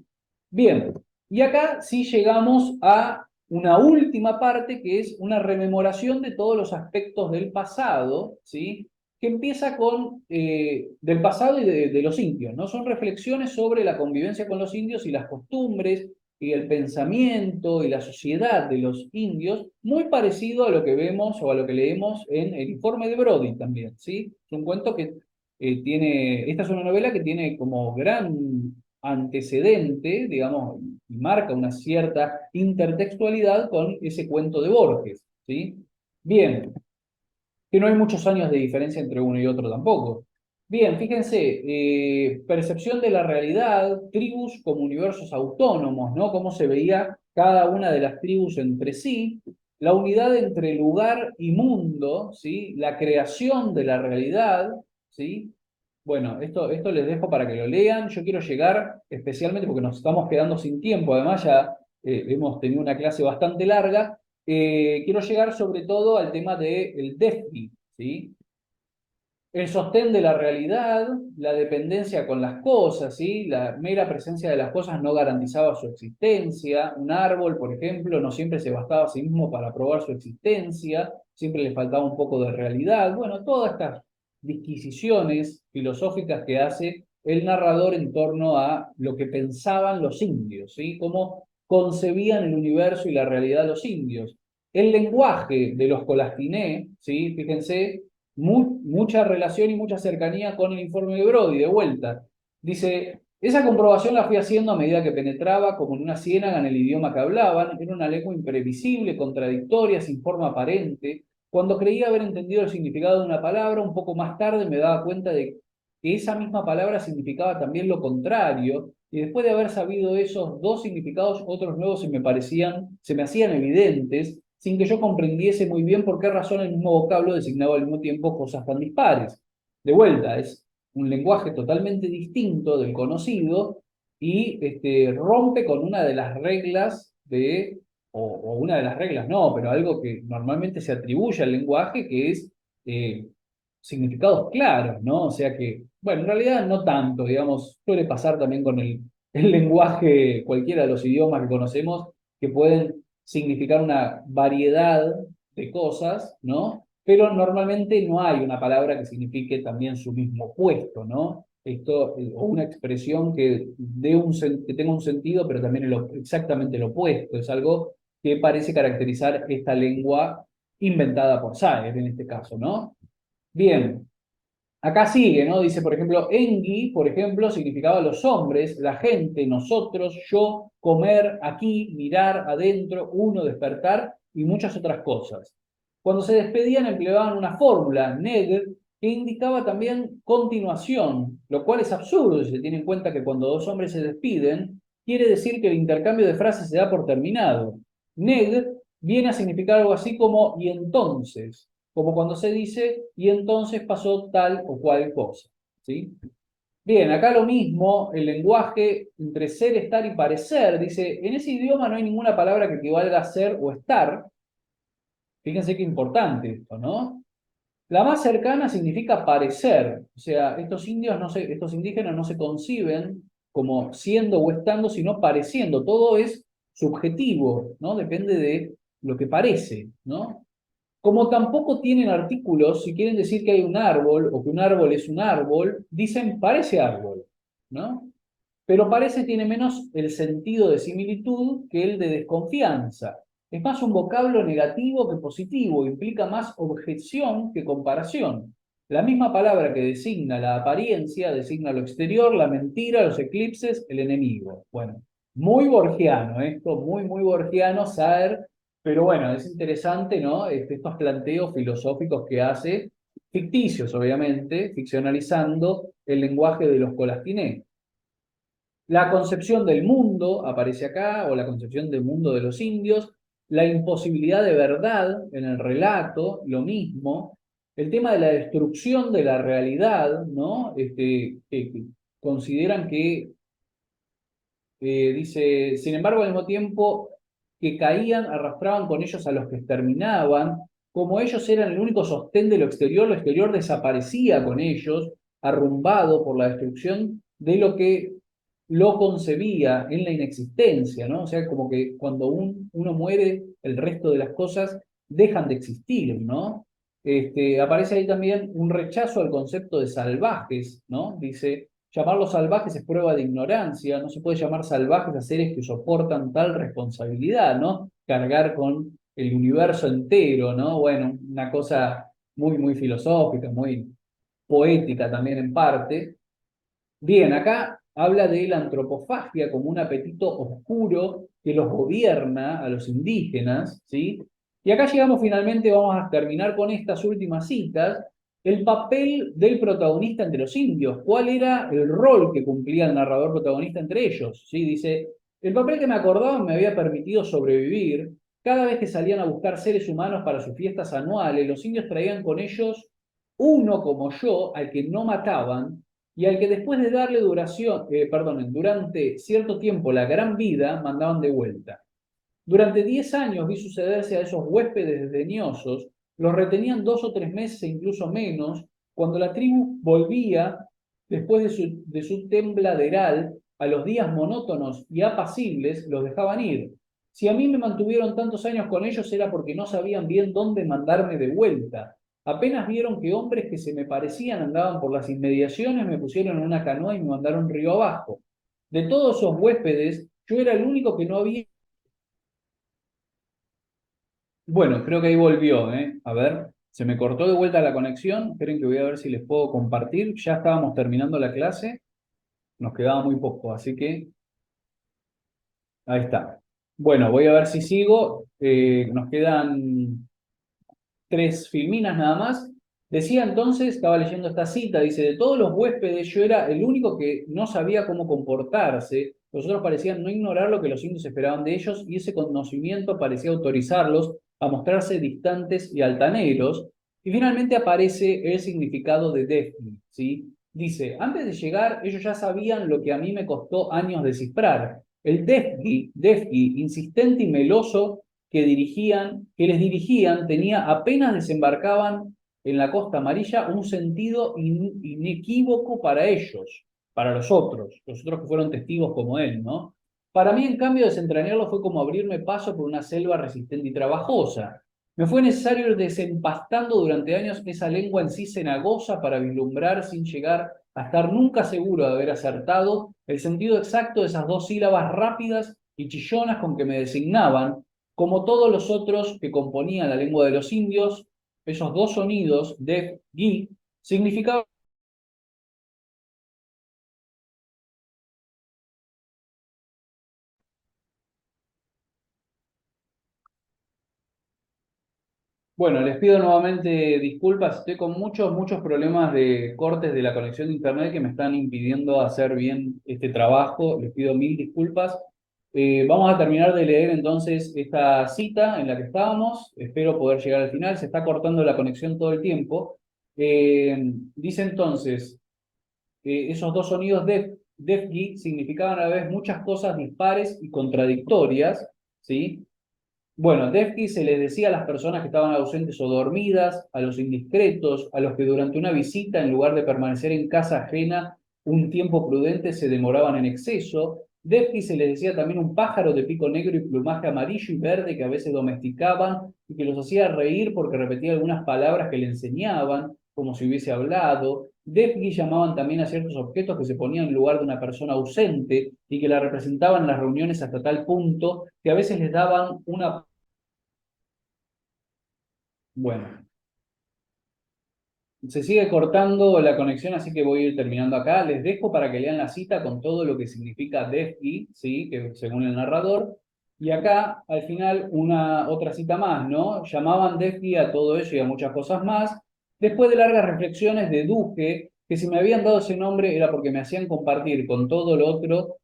Bien, y acá sí llegamos a una última parte que es una rememoración de todos los aspectos del pasado, ¿sí? Que empieza con, del pasado y de los indios, ¿no? Son reflexiones sobre la convivencia con los indios y las costumbres y el pensamiento y la sociedad de los indios, muy parecido a lo que vemos o a lo que leemos en el informe de Brody también, ¿sí? Es un cuento que esta es una novela que tiene como gran antecedente, digamos, y marca una cierta intertextualidad con ese cuento de Borges, ¿sí? Bien, que no hay muchos años de diferencia entre uno y otro tampoco. Bien, fíjense, percepción de la realidad, tribus como universos autónomos, ¿no? Cómo se veía cada una de las tribus entre sí, la unidad entre lugar y mundo, ¿sí? La creación de la realidad, ¿sí? Bueno, esto les dejo para que lo lean. Yo quiero llegar, especialmente porque nos estamos quedando sin tiempo, además ya hemos tenido una clase bastante larga, quiero llegar sobre todo al tema del déficit, ¿sí? El sostén de la realidad, la dependencia con las cosas, ¿sí? La mera presencia de las cosas no garantizaba su existencia. Un árbol, por ejemplo, no siempre se bastaba a sí mismo para probar su existencia, siempre le faltaba un poco de realidad. Bueno, todas estas disquisiciones filosóficas que hace el narrador en torno a lo que pensaban los indios, ¿sí? Cómo concebían el universo y la realidad los indios. El lenguaje de los Colastiné, ¿sí? Fíjense, mucha relación y mucha cercanía con el informe de Brody, de vuelta. Dice, esa comprobación la fui haciendo a medida que penetraba, como en una ciénaga, en el idioma que hablaban. Era una lengua imprevisible, contradictoria, sin forma aparente. Cuando creía haber entendido el significado de una palabra, un poco más tarde me daba cuenta de que esa misma palabra significaba también lo contrario, y después de haber sabido esos dos significados, otros nuevos se me hacían evidentes, sin que yo comprendiese muy bien por qué razón el mismo vocablo designaba al mismo tiempo cosas tan dispares. De vuelta, es un lenguaje totalmente distinto del conocido y rompe con una de las reglas o una de las reglas no, pero algo que normalmente se atribuye al lenguaje, que es eh, significados claros, ¿no? O sea que, bueno, en realidad no tanto, digamos, suele pasar también con el lenguaje, cualquiera de los idiomas que conocemos, que pueden significar una variedad de cosas, ¿no? Pero normalmente no hay una palabra que signifique también su mismo opuesto, ¿no? Esto, o una expresión que tenga un sentido, pero también exactamente el opuesto. Es algo que parece caracterizar esta lengua inventada por Saer, en este caso, ¿no? Bien, acá sigue, ¿no? Dice, por ejemplo, Engi, por ejemplo, significaba los hombres, la gente, nosotros, yo, comer, aquí, mirar, adentro, uno, despertar y muchas otras cosas. Cuando se despedían empleaban una fórmula, neg, que indicaba también continuación, lo cual es absurdo si se tiene en cuenta que cuando dos hombres se despiden, quiere decir que el intercambio de frases se da por terminado. Neg viene a significar algo así como y entonces, como cuando se dice, y entonces pasó tal o cual cosa, ¿sí? Bien, acá lo mismo, el lenguaje entre ser, estar y parecer, dice, en ese idioma no hay ninguna palabra que equivalga a ser o estar, fíjense qué importante esto, ¿no? La más cercana significa parecer, o sea, estos indígenas no se conciben como siendo o estando, sino pareciendo, todo es subjetivo, ¿no? Depende de lo que parece, ¿no? Como tampoco tienen artículos, si quieren decir que hay un árbol o que un árbol es un árbol, dicen parece árbol, ¿no? Pero parece tiene menos el sentido de similitud que el de desconfianza. Es más un vocablo negativo que positivo, implica más objeción que comparación. La misma palabra que designa la apariencia designa lo exterior, la mentira, los eclipses, el enemigo. Bueno, muy borgiano esto, muy borgiano, Saer, pero bueno, es interesante, ¿no? Estos planteos filosóficos que hace, ficticios obviamente, ficcionalizando el lenguaje de los Colastiné. La concepción del mundo aparece acá, o la concepción del mundo de los indios, la imposibilidad de verdad en el relato, lo mismo, el tema de la destrucción de la realidad, ¿no? Que consideran que, dice, sin embargo, al mismo tiempo que caían, arrastraban con ellos a los que exterminaban, como ellos eran el único sostén de lo exterior desaparecía con ellos, arrumbado por la destrucción de lo que lo concebía en la inexistencia, ¿no? O sea, como que cuando uno muere, el resto de las cosas dejan de existir, ¿no? Aparece ahí también un rechazo al concepto de salvajes, ¿no? Dice, llamarlos salvajes es prueba de ignorancia, no se puede llamar salvajes a seres que soportan tal responsabilidad, ¿no? Cargar con el universo entero, ¿no? Bueno, una cosa muy, muy filosófica, muy poética también en parte. Bien, acá habla de la antropofagia como un apetito oscuro que los gobierna a los indígenas, ¿sí? Y acá llegamos finalmente, vamos a terminar con estas últimas citas, el papel del protagonista entre los indios, cuál era el rol que cumplía el narrador protagonista entre ellos, ¿sí? Dice, el papel que me acordaba me había permitido sobrevivir. Cada vez que salían a buscar seres humanos para sus fiestas anuales, los indios traían con ellos uno como yo, al que no mataban, y al que después de darle durante cierto tiempo la gran vida, mandaban de vuelta. Durante 10 años vi sucederse a esos huéspedes desdeñosos, los retenían 2 o 3 meses e incluso menos, cuando la tribu volvía, después de su tembladeral, a los días monótonos y apacibles, los dejaban ir. Si a mí me mantuvieron tantos años con ellos era porque no sabían bien dónde mandarme de vuelta. Apenas vieron que hombres que se me parecían andaban por las inmediaciones, me pusieron en una canoa y me mandaron río abajo. De todos esos huéspedes, yo era el único que no había. Bueno, creo que ahí volvió, ¿eh? A ver, se me cortó de vuelta la conexión. Esperen que voy a ver si les puedo compartir. Ya estábamos terminando la clase, nos quedaba muy poco, así que ahí está. Bueno, voy a ver si sigo. Nos quedan 3 filminas nada más. Decía entonces, estaba leyendo esta cita, dice, de todos los huéspedes yo era el único que no sabía cómo comportarse. Los otros parecían no ignorar lo que los indios esperaban de ellos y ese conocimiento parecía autorizarlos a mostrarse distantes y altaneros. Y finalmente aparece el significado de Defni, ¿sí? Dice, antes de llegar, ellos ya sabían lo que a mí me costó años descifrar. El Defgi, insistente y meloso, que les dirigían tenía apenas desembarcaban en la Costa Amarilla un sentido inequívoco para ellos, para los otros que fueron testigos como él, ¿no? Para mí, en cambio, desentrañarlo fue como abrirme paso por una selva resistente y trabajosa. Me fue necesario ir desempastando durante años esa lengua en sí cenagosa para vislumbrar sin llegar a estar nunca seguro de haber acertado el sentido exacto de esas 2 sílabas rápidas y chillonas con que me designaban, como todos los otros que componían la lengua de los indios. Esos 2 sonidos, def, gi, significaban. Bueno, les pido nuevamente disculpas, estoy con muchos, muchos problemas de cortes de la conexión de internet que me están impidiendo hacer bien este trabajo, les pido mil disculpas. Vamos a terminar de leer entonces esta cita en la que estábamos, espero poder llegar al final, se está cortando la conexión todo el tiempo. Dice entonces, esos 2 sonidos def-gi significaban a la vez muchas cosas dispares y contradictorias, ¿sí? Bueno, Defki se les decía a las personas que estaban ausentes o dormidas, a los indiscretos, a los que durante una visita, en lugar de permanecer en casa ajena un tiempo prudente, se demoraban en exceso. Defki se les decía también un pájaro de pico negro y plumaje amarillo y verde que a veces domesticaban y que los hacía reír porque repetía algunas palabras que le enseñaban, como si hubiese hablado. Defki llamaban también a ciertos objetos que se ponían en lugar de una persona ausente y que la representaban en las reuniones hasta tal punto que a veces les daban una. Bueno, se sigue cortando la conexión, así que voy a ir terminando acá. Les dejo para que lean la cita con todo lo que significa DEFI, ¿sí? Que según el narrador. Y acá, al final, una otra cita más, ¿no? Llamaban DEFI a todo eso y a muchas cosas más. Después de largas reflexiones, deduje que si me habían dado ese nombre era porque me hacían compartir con todo lo otro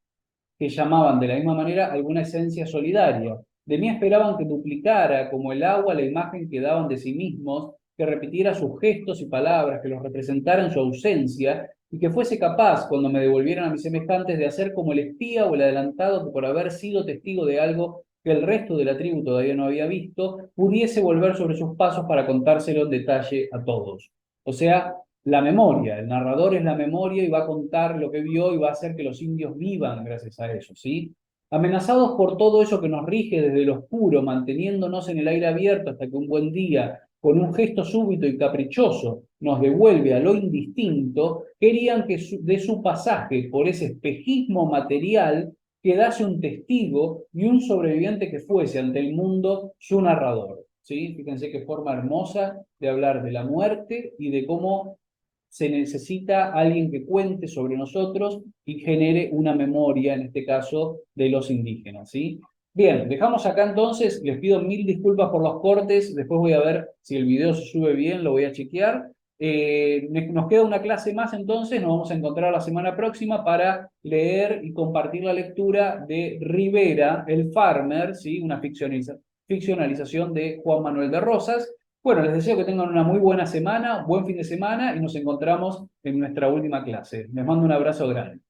que llamaban de la misma manera alguna esencia solidaria. De mí esperaban que duplicara como el agua la imagen que daban de sí mismos, que repitiera sus gestos y palabras, que los representara en su ausencia, y que fuese capaz, cuando me devolvieran a mis semejantes, de hacer como el espía o el adelantado que por haber sido testigo de algo que el resto de la tribu todavía no había visto, pudiese volver sobre sus pasos para contárselo en detalle a todos. O sea, la memoria. El narrador es la memoria y va a contar lo que vio y va a hacer que los indios vivan gracias a eso, ¿sí? Amenazados por todo eso que nos rige desde lo oscuro, manteniéndonos en el aire abierto hasta que un buen día, con un gesto súbito y caprichoso, nos devuelve a lo indistinto, querían que de su pasaje por ese espejismo material quedase un testigo y un sobreviviente que fuese ante el mundo su narrador. ¿Sí? Fíjense qué forma hermosa de hablar de la muerte y de cómo se necesita alguien que cuente sobre nosotros y genere una memoria, en este caso, de los indígenas, ¿sí? Bien, dejamos acá entonces, les pido mil disculpas por los cortes, después voy a ver si el video se sube bien, lo voy a chequear. Nos queda una clase más entonces, nos vamos a encontrar la semana próxima para leer y compartir la lectura de Rivera, el Farmer, ¿sí? Una ficcionalización de Juan Manuel de Rosas. Bueno, les deseo que tengan una muy buena semana, buen fin de semana y nos encontramos en nuestra última clase. Les mando un abrazo grande.